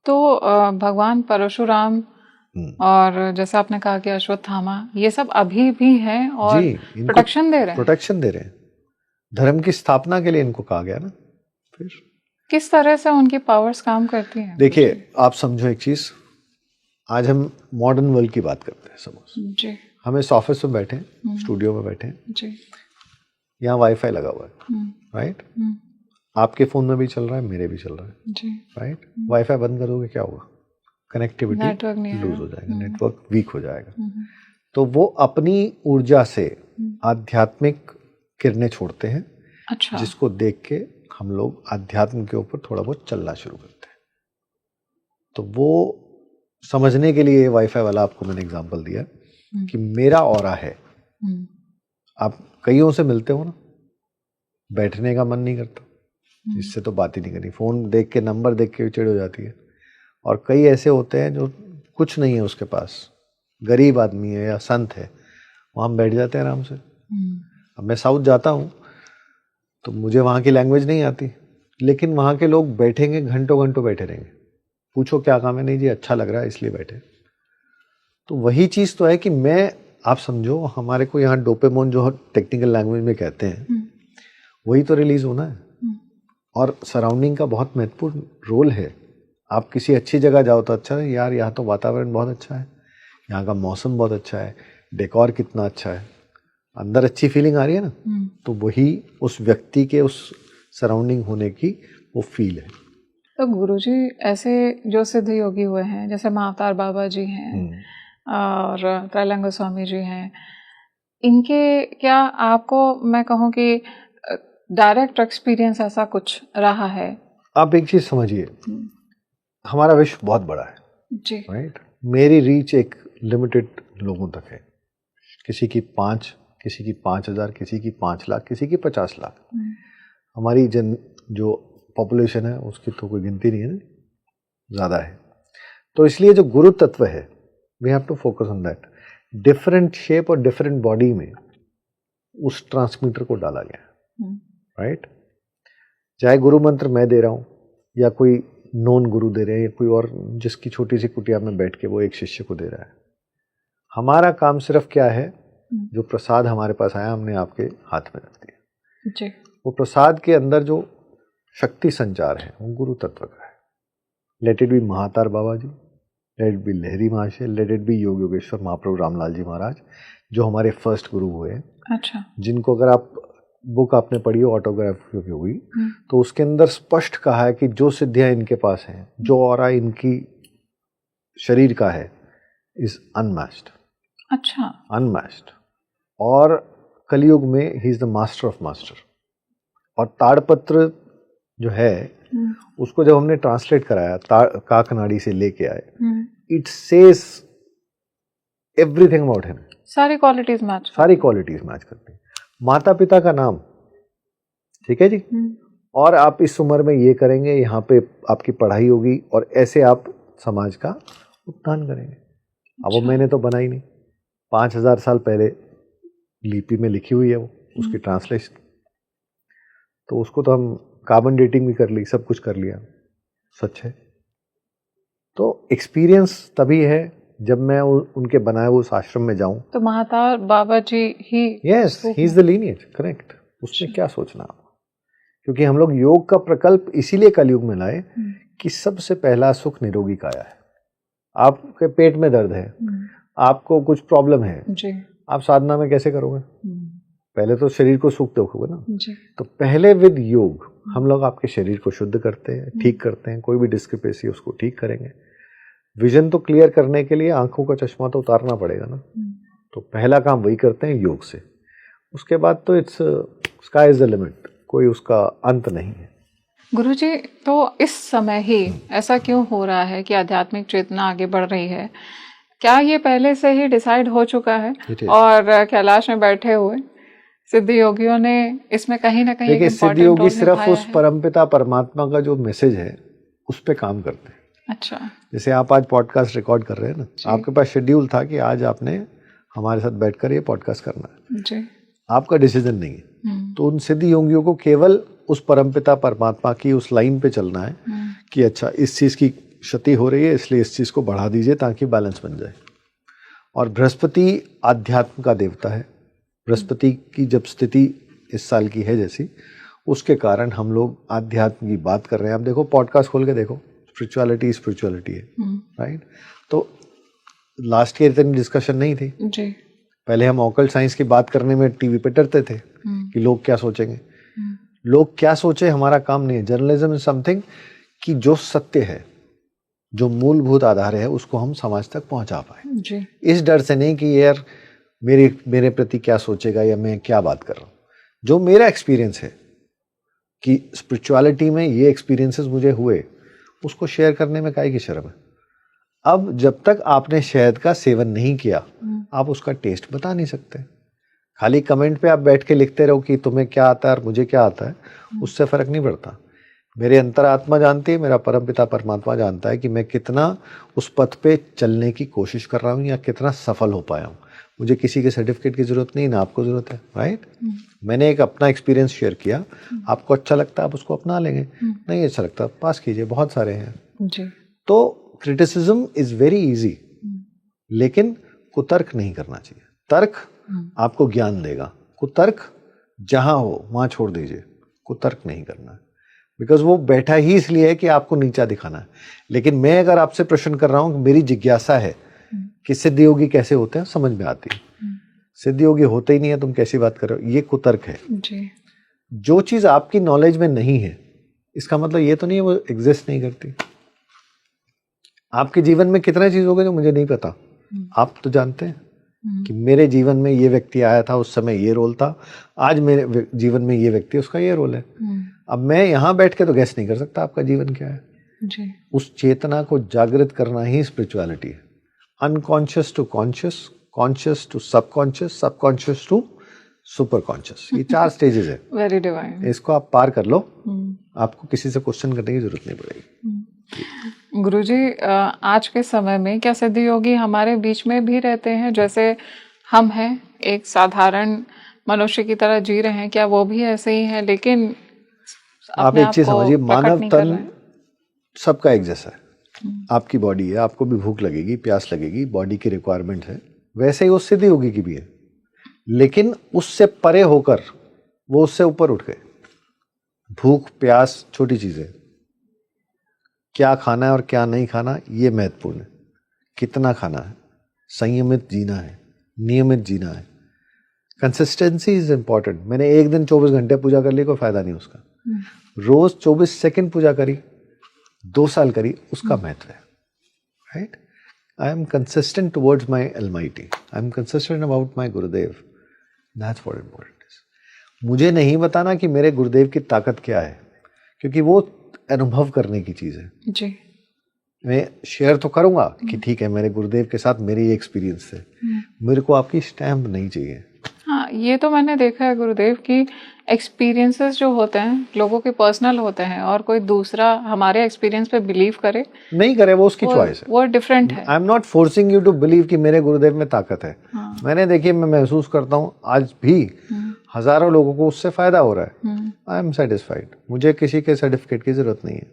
तो भगवान परशुराम और जैसे आपने कहा कि अश्वत्थामा, ये सब अभी भी हैं और प्रोटेक्शन दे रहे हैं। प्रोटेक्शन दे रहे हैं, धर्म की स्थापना के लिए इनको कहा गया ना। फिर किस तरह से उनकी पावर्स काम करती हैं? देखिए, आप समझो एक चीज, आज हम मॉडर्न वर्ल्ड की बात करते हैं, सपोज जी, हम इस ऑफिस में बैठे हैं, स्टूडियो में बैठे हैं जी, यहाँ वाईफाई लगा हुआ है, राइट। आपके फोन में भी चल रहा है, मेरे भी चल रहा है जी, राइट। वाईफाई बंद कर दोगे क्या होगा? कनेक्टिविटी लूज हो जाएगा, नेटवर्क वीक हो जाएगा। तो वो अपनी ऊर्जा से आध्यात्मिक किरणें छोड़ते हैं, अच्छा, जिसको देख के हम लोग अध्यात्म के ऊपर थोड़ा बहुत चलना शुरू करते हैं। तो वो समझने के लिए वाईफाई वाला आपको मैंने एग्जांपल दिया कि मेरा ऑरा है। आप कईयों से मिलते हो ना, बैठने का मन नहीं करता, इससे तो बात ही नहीं करनी, फोन देख के, नंबर देख के चिढ़ हो जाती है। और कई ऐसे होते हैं जो कुछ नहीं है उसके पास, गरीब आदमी है या संत है, वहाँ हम बैठ जाते हैं आराम से। अब मैं साउथ जाता हूँ तो मुझे वहाँ की लैंग्वेज नहीं आती, लेकिन वहाँ के लोग बैठेंगे, घंटों घंटों बैठे रहेंगे। पूछो क्या काम है, नहीं जी अच्छा लग रहा है इसलिए बैठे। तो वही चीज़ तो है कि आप समझो हमारे को यहाँ डोपामाइन जो टेक्निकल लैंग्वेज में कहते हैं, वही तो रिलीज होना है। और सराउंडिंग का बहुत महत्वपूर्ण रोल है। आप किसी अच्छी जगह जाओ तो अच्छा है यार, यहाँ तो वातावरण बहुत अच्छा है, यहाँ का मौसम बहुत अच्छा है, डेकोर कितना अच्छा है, अंदर अच्छी फीलिंग आ रही है ना, तो वही उस व्यक्ति के उस सराउंडिंग होने की वो फील है। तो गुरुजी ऐसे जो सिद्ध योगी हुए हैं, जैसे महाअवतार बाबा जी हैं और त्रैलंग गोस्वामी जी हैं, इनके क्या आपको मैं कहूँ कि डायरेक्ट एक्सपीरियंस ऐसा कुछ रहा है? आप एक चीज समझिए, हमारा विश्व बहुत बड़ा है जी, राइट। मेरी रीच एक लिमिटेड लोगों तक है, किसी की 5, किसी की 5,000, किसी की 5 लाख, किसी की 50 लाख। हमारी जो पॉपुलेशन है उसकी तो कोई गिनती नहीं है ना, ज़्यादा है। तो इसलिए जो गुरु तत्व है, we have to focus on that. Different shape और डिफरेंट बॉडी में उस ट्रांसमीटर को डाला गया, राइट। चाहे गुरु मंत्र मैं दे रहा हूँ या कोई नॉन गुरु दे रहे हैं, या कोई और जिसकी छोटी सी कुटिया में बैठ के वो एक शिष्य को दे रहा है। हमारा काम सिर्फ क्या है, जो प्रसाद हमारे पास आया हमने आपके हाथ में रख दिया जी, वो प्रसाद के अंदर जो शक्ति संचार है वो गुरु तत्व का है। Let it be Mahavatar Baba ji, let it be Lahiri Mahasaya, let it B योग योगेश्वर महाप्रभु रामलाल जी महाराज, जो हमारे फर्स्ट गुरु हुए। अच्छा, जिनको अगर आप बुक आपने पढ़ी हो ऑटोग्राफी की हुई, तो उसके अंदर स्पष्ट कहा है कि जो सिद्धियां इनके पास हैं, जो ऑरा इनकी शरीर का है, इज अनमैच्ड। अच्छा, अनमैच्ड। और कलयुग में ही is the master of master. और ताड़पत्र जो है उसको जब हमने ट्रांसलेट कराया, काकनाड़ी से लेके आए, it says everything about him. सारी क्वालिटीज मैच, सारी क्वालिटीज मैच करती हैं। माता पिता का नाम, ठीक है जी, और आप इस उम्र में ये करेंगे, यहाँ पे आपकी पढ़ाई होगी और ऐसे आप समाज का उत्थान करेंगे। अब वो मैंने तो बनाई नहीं, 5,000 साल पहले लिपि में लिखी हुई है वो, उसकी ट्रांसलेशन। तो उसको तो हम कार्बन डेटिंग भी कर ली, सब कुछ कर लिया, सच है। तो एक्सपीरियंस तभी है जब मैं उनके बनाए हुए उस आश्रम में जाऊं। तो महाअवतार बाबा जी ही, yes, he is the lineage, correct. उसमें क्या सोचना, क्योंकि हम लोग योग का प्रकल्प इसीलिए कलयुग में लाए कि सबसे पहला सुख निरोगी काया है। आपके पेट में दर्द है, आपको कुछ प्रॉब्लम है जी, आप साधना में कैसे करोगे? पहले तो शरीर को सुख दोगे ना जी, तो पहले विद योग हम लोग आपके शरीर को शुद्ध करते हैं, ठीक करते हैं, कोई भी डिस्क्रिपेंसी उसको ठीक करेंगे। विजन तो क्लियर करने के लिए आंखों का चश्मा तो उतारना पड़ेगा ना, तो पहला काम वही करते हैं योग से। उसके बाद तो it's sky is the limit, कोई उसका अंत नहीं है। गुरुजी, तो इस समय ही ऐसा क्यों हो रहा है कि आध्यात्मिक चेतना आगे बढ़ रही है? क्या ये पहले से ही डिसाइड हो चुका है और कैलाश में बैठे हुए सिद्ध योगियों ने इसमें कहीं ना कहीं, देखिए, सिद्ध योगी सिर्फ उस परमपिता परमात्मा का जो मैसेज है उस पे काम करते हैं। अच्छा, जैसे आप आज पॉडकास्ट रिकॉर्ड कर रहे हैं ना, आपके पास शेड्यूल था कि आज आपने हमारे साथ बैठकर ये पॉडकास्ट करना है जी, आपका डिसीजन नहीं है। तो उन सिद्ध योगियों को केवल उस परमपिता परमात्मा की उस लाइन पे चलना है कि अच्छा इस चीज की क्षति हो रही है इसलिए इस चीज को बढ़ा दीजिए ताकि बैलेंस बन जाए। और बृहस्पति आध्यात्म का देवता है। बृहस्पति की जब स्थिति इस साल की है जैसी, उसके कारण हम लोग आध्यात्म की बात कर रहे हैं। आप देखो, पॉडकास्ट खोल के देखो, स्पिरिचुअलिटी है, राइट। तो लास्ट ईयर इतनी डिस्कशन नहीं थी जी, पहले हम ऑकल्ट साइंस की बात करने में टीवी पे डरते थे कि लोग क्या सोचेंगे। लोग क्या सोचे हमारा काम नहीं है। जर्नलिज्म इज समथिंग कि जो सत्य है जो मूलभूत आधार है उसको हम समाज तक पहुंचा पाए। जी। इस डर से नहीं कि यार मेरे प्रति क्या सोचेगा या मैं क्या बात कर रहा हूँ। जो मेरा एक्सपीरियंस है कि स्पिरिचुअलिटी में ये एक्सपीरियंसेस मुझे हुए, उसको शेयर करने में काहे की शर्म है। अब जब तक आपने शहद का सेवन नहीं किया, आप उसका टेस्ट बता नहीं सकते। खाली कमेंट पे आप बैठ के लिखते रहो कि तुम्हें क्या आता है और मुझे क्या आता है, उससे फर्क नहीं पड़ता। मेरे अंतरात्मा जानती है, मेरा परमपिता परमात्मा जानता है कि मैं कितना उस पथ पे चलने की कोशिश कर रहा हूँ या कितना सफल हो पाया हूँ। मुझे किसी के सर्टिफिकेट की जरूरत नहीं, ना आपको जरूरत है, राइट। मैंने एक अपना एक्सपीरियंस शेयर किया, आपको अच्छा लगता है आप उसको अपना लेंगे, नहीं अच्छा लगता पास कीजिए, बहुत सारे हैं जी। तो क्रिटिसिज्म इज वेरी इजी, लेकिन कुतर्क नहीं करना चाहिए। तर्क आपको ज्ञान देगा, कुतर्क जहां हो वहां छोड़ दीजिए, कुतर्क नहीं करना है। बिकॉज वो बैठा ही इसलिए है कि आपको नीचा दिखाना है। लेकिन मैं अगर आपसे प्रश्न कर रहा हूं, मेरी जिज्ञासा है कि सिद्ध योगी कैसे होते हैं, समझ में आती है। सिद्ध योगी होते ही नहीं है, तुम कैसी बात कर रहे हो, ये कुतर्क है जी। जो चीज आपकी नॉलेज में नहीं है, इसका मतलब ये तो नहीं है वो एग्जिस्ट नहीं करती। आपके जीवन में कितना चीज होगा जो मुझे नहीं पता, आप तो जानते हैं कि मेरे जीवन में ये व्यक्ति आया था, उस समय ये रोल था, आज मेरे जीवन में ये व्यक्ति, उसका ये रोल है। अब मैं यहाँ बैठ के तो गैस नहीं कर सकता आपका जीवन क्या है जी। उस चेतना को जागृत करना ही स्पिरिचुअलिटी है। Unconscious to conscious, conscious to subconscious, subconscious to super conscious, ये 4 स्टेजेस है। Very divine. इसको आप पार कर लो, आपको किसी से क्वेश्चन करने की जरूरत नहीं पड़ेगी। गुरुजी, आज के समय में क्या सिद्ध योगी हमारे बीच में भी रहते हैं? जैसे हम हैं, एक साधारण मनुष्य की तरह जी रहे हैं, क्या वो भी ऐसे ही हैं लेकिन आप एक चीज समझिए, मानव तन सबका एक जैसा है। आपकी बॉडी है, आपको भी भूख लगेगी, प्यास लगेगी, बॉडी की रिक्वायरमेंट है, वैसे ही वो सिद्ध योगी की भी है। लेकिन उससे परे होकर वो उससे ऊपर उठ गए। भूख प्यास छोटी चीजें, क्या खाना है और क्या नहीं खाना ये महत्वपूर्ण है। कितना खाना है, संयमित जीना है, नियमित जीना है। Consistency is important. मैंने एक दिन 24 घंटे पूजा कर ली, कोई फायदा नहीं उसका। रोज 24 सेकंड पूजा करी, 2 साल करी, उसका महत्व है, right. I am consistent towards my Almighty, I am consistent about my Gurudev, that's what important is. मुझे नहीं बताना कि मेरे गुरुदेव की ताकत क्या है, क्योंकि वो अनुभव करने की चीज है जी। मैं शेयर तो करूंगा कि ठीक है मेरे गुरुदेव के साथ मेरी ये एक्सपीरियंस है, मेरे को आपकी स्टैम्प नहीं चाहिए। हाँ, ये तो मैंने देखा है गुरुदेव की एक्सपीरियंसेस जो होते हैं लोगों के पर्सनल होते हैं, और कोई दूसरा हमारे एक्सपीरियंस पे बिलीव करे नहीं करे, वो उसकी चॉइस है, वो डिफरेंट है। I am not forcing you to believe कि मेरे गुरुदेव में ताकत है। मैंने देखिए, मैं महसूस करता हूँ आज भी हजारों लोगों को उससे फायदा हो रहा है। आई एम सेटिस्फाइड, मुझे किसी के सर्टिफिकेट की जरूरत नहीं है।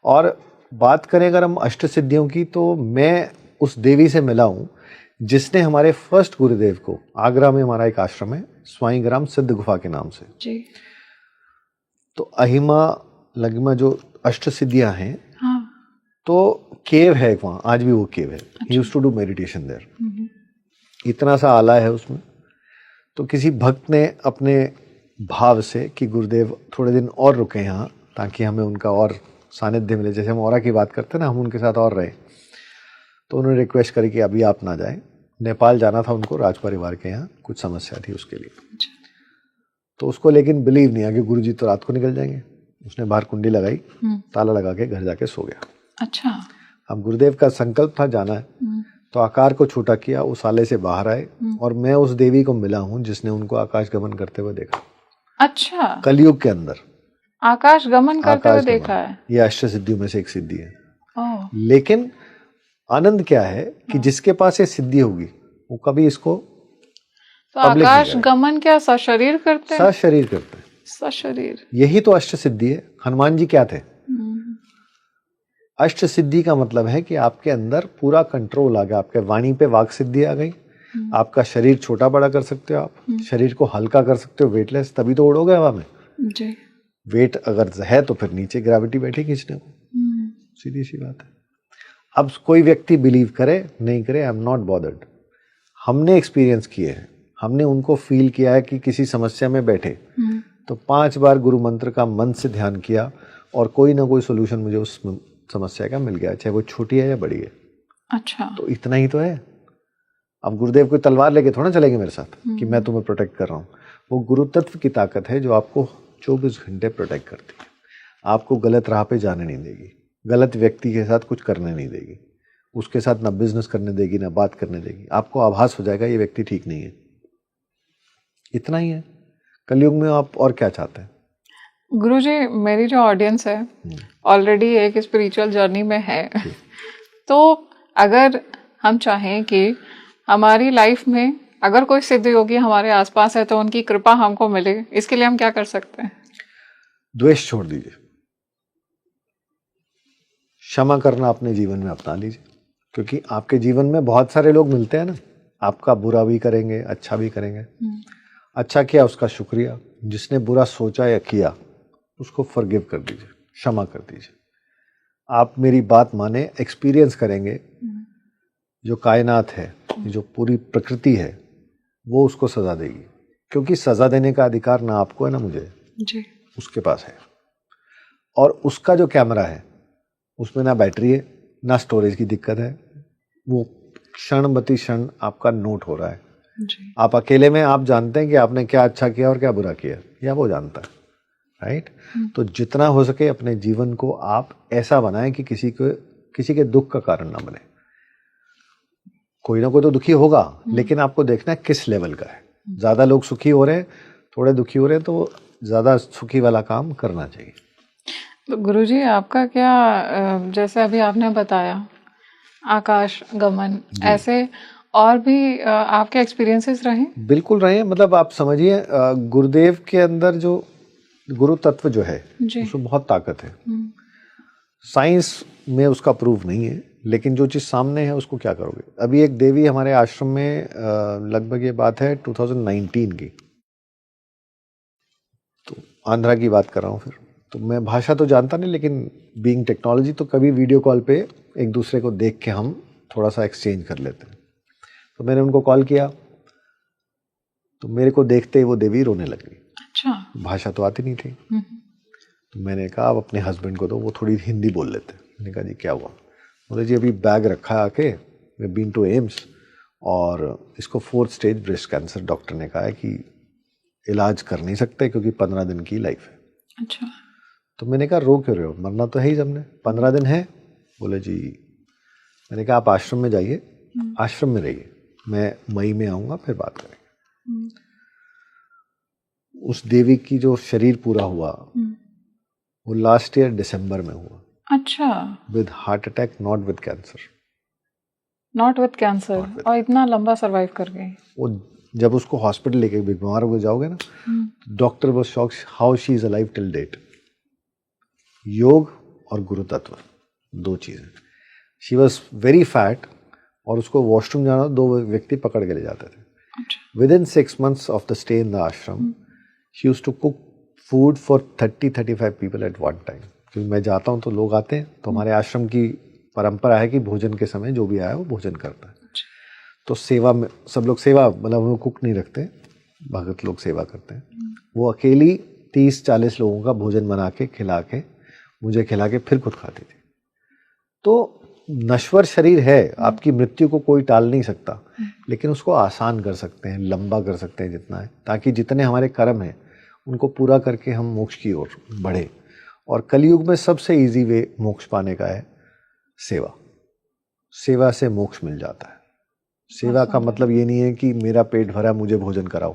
और बात करें अगर हम अष्ट सिद्धियों की, तो मैं उस देवी से मिला हूँ जिसने हमारे फर्स्ट गुरुदेव को, आगरा में हमारा एक आश्रम है स्वाईग्राम सिद्ध गुफा के नाम से जी। तो अहिमा लगिमा जो अष्ट सिद्धियां हैं, हाँ। तो केव है वहाँ, आज भी वो केव है। He used to do meditation there. इतना सा आला है उसमें। तो किसी भक्त ने अपने भाव से कि गुरुदेव थोड़े दिन और रुके यहाँ ताकि हमें उनका और सानिध्य मिले, जैसे हम औरा की बात करते हैं ना, हम उनके साथ और रहे, तो उन्होंने रिक्वेस्ट करी कि अभी आप ना जाएं, नेपाल जाना था उनको, राज परिवार के यहाँ कुछ समस्या थी उसके लिए। तो उसको लेकिन बिलीव नहीं आया कि गुरुजी तो रात को निकल जाएंगे। उसने बाहर कुंडी लगाई, ताला लगा के घर जाके सो गया। अच्छा। अब गुरुदेव का संकल्प था जाना है, तो आकार को छोटा किया, उस आले से बाहर आए, और मैं उस देवी को मिला हूँ जिसने उनको आकाश गमन करते हुए देखा। अच्छा, कलयुग के अंदर आकाश गमन करते हुए देखा है। ये अष्ट सिद्धियों में से एक सिद्धि है। लेकिन आनंद क्या है कि जिसके पास ये सिद्धि होगी वो कभी इसको तो आकाश गमन क्या सशरीर करते हैं? सशरीर करते हैं, सशरीर। यही तो अष्ट सिद्धि है। हनुमान जी क्या थे? अष्ट सिद्धि का मतलब है कि आपके अंदर पूरा कंट्रोल आ गया, आपके वाणी पे वाक सिद्धि आ गई, आपका शरीर छोटा बड़ा कर सकते हो, आप शरीर को हल्का कर सकते हो, वेटलेस, तभी तो उड़ोगे हवा में जी। वेट अगर है तो फिर नीचे ग्रेविटी बैठी खींचने को, सीधी सी बात है। अब कोई व्यक्ति बिलीव करे नहीं करे, आई एम नॉट बॉदर्ड। हमने एक्सपीरियंस किए हैं, हमने उनको फील किया है कि किसी समस्या में बैठे तो 5 बार गुरु मंत्र का मन से ध्यान किया और कोई ना कोई सोल्यूशन मुझे उस समस्या का मिल गया, चाहे वो छोटी है या बड़ी है। अच्छा। तो इतना ही तो है। अब गुरुदेव कोई तलवार लेके थोड़ा चलेंगे मेरे साथ कि मैं तुम्हें प्रोटेक्ट कर रहा हूँ। वो गुरु तत्व की ताकत है जो आपको 24 घंटे प्रोटेक्ट करती है, आपको गलत राह पे जाने नहीं देगी, गलत व्यक्ति के साथ कुछ करने नहीं देगी, उसके साथ ना बिजनेस करने देगी ना बात करने देगी। आपको आभास हो जाएगा ये व्यक्ति ठीक नहीं है। इतना ही है। कलयुग में आप और क्या चाहते हैं? गुरुजी, मेरी जो ऑडियंस है ऑलरेडी एक स्पिरिचुअल जर्नी में है, तो अगर हम चाहें कि हमारी लाइफ में अगर कोई सिद्ध योगी हमारे आसपास है तो उनकी कृपा हमको मिले, इसके लिए हम क्या कर सकते हैं? द्वेष छोड़ दीजिए, क्षमा करना अपने जीवन में अपना लीजिए, क्योंकि आपके जीवन में बहुत सारे लोग मिलते हैं ना, आपका बुरा भी करेंगे, अच्छा भी करेंगे। अच्छा किया उसका शुक्रिया, जिसने बुरा सोचा या किया उसको फॉरगिव कर दीजिए, क्षमा कर दीजिए। आप मेरी बात माने, एक्सपीरियंस करेंगे जो कायनात है, जो पूरी प्रकृति है, वो उसको सजा देगी, क्योंकि सजा देने का अधिकार ना आपको है ना मुझे जी, उसके पास है। और उसका जो कैमरा है उसमें ना बैटरी है ना स्टोरेज की दिक्कत है, वो क्षण बती क्षण आपका नोट हो रहा है जी। आप अकेले में आप जानते हैं कि आपने क्या अच्छा किया और क्या बुरा किया, या वो जानता है, राइट? तो जितना हो सके अपने जीवन को आप ऐसा बनाएं कि किसी के दुख का कारण ना बने। कोई ना कोई तो दुखी होगा, लेकिन आपको देखना है किस लेवल का है। ज्यादा लोग सुखी हो रहे हैं, थोड़े दुखी हो रहे हैं, तो ज्यादा सुखी वाला काम करना चाहिए। तो गुरुजी, आपका क्या जैसे अभी आपने बताया आकाश गमन, ऐसे और भी आपके एक्सपीरियंसेस रहे? बिल्कुल रहे हैं। मतलब आप समझिए, गुरुदेव के अंदर जो गुरु तत्व जो है उसमें बहुत ताकत है। साइंस में उसका प्रूफ नहीं है, लेकिन जो चीज़ सामने है उसको क्या करोगे। अभी एक देवी हमारे आश्रम में, लगभग ये बात है 2019 की, तो आंध्रा की बात कर रहा हूँ। फिर तो मैं भाषा तो जानता नहीं, लेकिन बीइंग टेक्नोलॉजी तो कभी वीडियो कॉल पे एक दूसरे को देख के हम थोड़ा सा एक्सचेंज कर लेते हैं। तो मैंने उनको कॉल किया, तो मेरे को देखते ही वो देवी रोने लगी। अच्छा। भाषा तो आती नहीं थी। तो मैंने कहा अब अपने हस्बैंड को, तो वो थोड़ी हिंदी बोल लेते। मैंने कहा जी क्या हुआ? बोले जी अभी बैग रखा है आके, मैं बीन टू एम्स, और इसको 4th stage breast cancer, doctor ने कहा है कि इलाज कर नहीं सकते क्योंकि 15 दिन की लाइफ है। अच्छा। तो मैंने कहा रो क्यों रहे हो, मरना तो है ही सबने, 15 दिन है। बोले जी, मैंने कहा आप आश्रम में जाइए, आश्रम में रहिए, मैं मई में आऊँगा, फिर बात करेंगे। उस देवी की जो शरीर पूरा हुआ वो लास्ट ईयर दिसंबर में हुआ। अच्छा। With heart attack, not with cancer. Not with cancer, और इतना लंबा सरवाइव कर गई। वो जब उसको हॉस्पिटल लेके बीमार हो जाओगे ना, doctor was shocked how she is alive till date. योग और गुरु तत्व, दो चीजें। शी वॉज वेरी फैट, और उसको वॉशरूम जाना 2 व्यक्ति पकड़ के ले जाते थे। Within 6 months of the stay in the ashram, she used to cook food for 30-35 people at one time. क्योंकि मैं जाता हूँ तो लोग आते हैं, तो हमारे आश्रम की परंपरा है कि भोजन के समय जो भी आया वो भोजन करता है। तो सेवा में सब लोग सेवा, मतलब वो कुक नहीं रखते, भगत लोग सेवा करते हैं। वो अकेली 30-40 लोगों का भोजन बना के खिला के, मुझे खिला के फिर खुद खाती थी। तो नश्वर शरीर है, आपकी मृत्यु को कोई टाल नहीं सकता, लेकिन उसको आसान कर सकते हैं, लंबा कर सकते हैं जितना है, ताकि जितने हमारे कर्म हैं उनको पूरा करके हम मोक्ष की ओर बढ़े। और कलयुग में सबसे इजी वे मोक्ष पाने का है सेवा। सेवा से मोक्ष मिल जाता है। सेवा का मतलब ये नहीं है कि मेरा पेट भरा मुझे भोजन कराओ,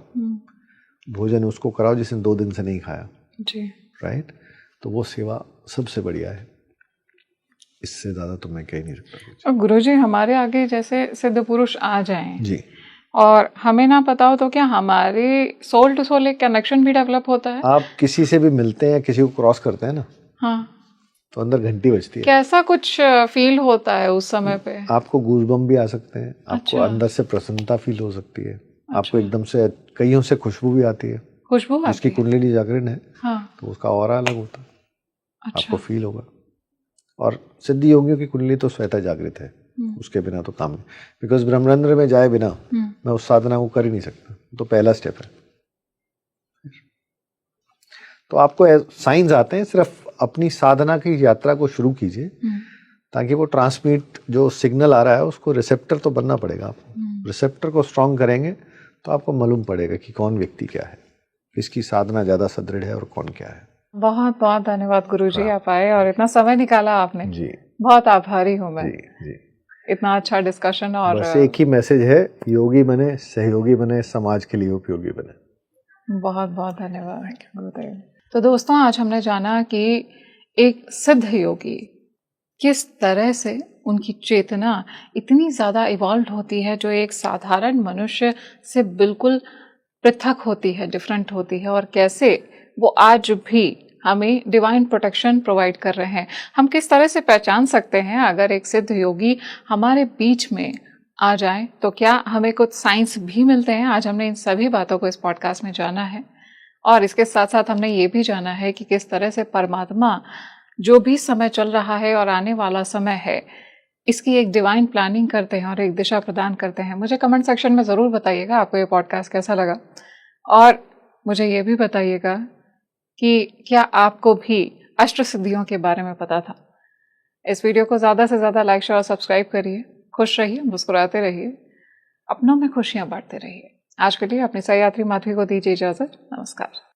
भोजन उसको कराओ जिसने 2 दिन से नहीं खाया जी, राइट? तो वो सेवा सबसे बढ़िया है, इससे ज्यादा तो मैं कह नहीं सकता। और गुरुजी, हमारे आगे जैसे सिद्ध पुरुष आ जाएं जी, और हमें ना पता हो, तो क्या हमारे सोल टू सोल एक कनेक्शन भी डेवलप होता है? आप किसी से भी मिलते हैं, किसी को क्रॉस करते हैं ना, हाँ, तो अंदर घंटी बजती है। कैसा कुछ फील होता है उस समय पे? आपको गूज़बम्प भी आ सकते हैं, आपको अंदर से प्रसन्नता फील हो सकती है, आपको एकदम से कईयों से खुशबू भी आती है। खुशबू जिसकी कुंडली जागरण है, हाँ, तो उसका ऑरा अलग होता है, आपको फील होगा। और सिद्ध योगियों की कुंडली तो स्वतः जागृत है, उसके बिना तो काम नहीं। बिकॉज ब्रह्मरंध्र में जाए बिना मैं उस साधना को कर ही नहीं सकता, तो पहला स्टेप है। तो आपको साइंस आते हैं, सिर्फ अपनी साधना की यात्रा को शुरू कीजिए। ताकि वो ट्रांसमिट जो सिग्नल आ रहा है उसको रिसेप्टर तो बनना पड़ेगा आपको। रिसेप्टर को स्ट्रांग करेंगे तो आपको मालूम पड़ेगा कि कौन व्यक्ति क्या है, किसकी साधना ज़्यादा सुदृढ़ है और कौन क्या है। बहुत बहुत धन्यवाद गुरुजी, आप आए और इतना समय निकाला आपने जी, बहुत आभारी हूँ मैं जी, जी। इतना अच्छा डिस्कशन। और बस एक ही मैसेज है, योगी बने, सहयोगी बने, समाज के लिए उपयोगी बने। बहुत बहुत धन्यवाद गुरुदेव। तो दोस्तों, आज हमने जाना कि एक सिद्ध योगी किस तरह से उनकी चेतना इतनी ज़्यादा इवॉल्व होती है जो एक साधारण मनुष्य से बिल्कुल पृथक होती है, डिफरेंट होती है, और कैसे वो आज भी हमें डिवाइन प्रोटेक्शन प्रोवाइड कर रहे हैं। हम किस तरह से पहचान सकते हैं अगर एक सिद्ध योगी हमारे बीच में आ जाए तो क्या हमें कुछ साइंस भी मिलते हैं। आज हमने इन सभी बातों को इस पॉडकास्ट में जाना है, और इसके साथ साथ हमने ये भी जाना है कि किस तरह से परमात्मा जो भी समय चल रहा है और आने वाला समय है, इसकी एक डिवाइन प्लानिंग करते हैं और एक दिशा प्रदान करते हैं। मुझे कमेंट सेक्शन में ज़रूर बताइएगा आपको ये पॉडकास्ट कैसा लगा, और मुझे ये भी बताइएगा कि क्या आपको भी अष्ट सिद्धियों के बारे में पता था। इस वीडियो को ज़्यादा से ज़्यादा लाइक, शेयर और सब्सक्राइब करिए। खुश रहिए, मुस्कुराते रहिए, अपनों में खुशियाँ बांटते रहिए। आज के लिए अपनी सहयात्री माधवी को दीजिए इजाज़त। नमस्कार।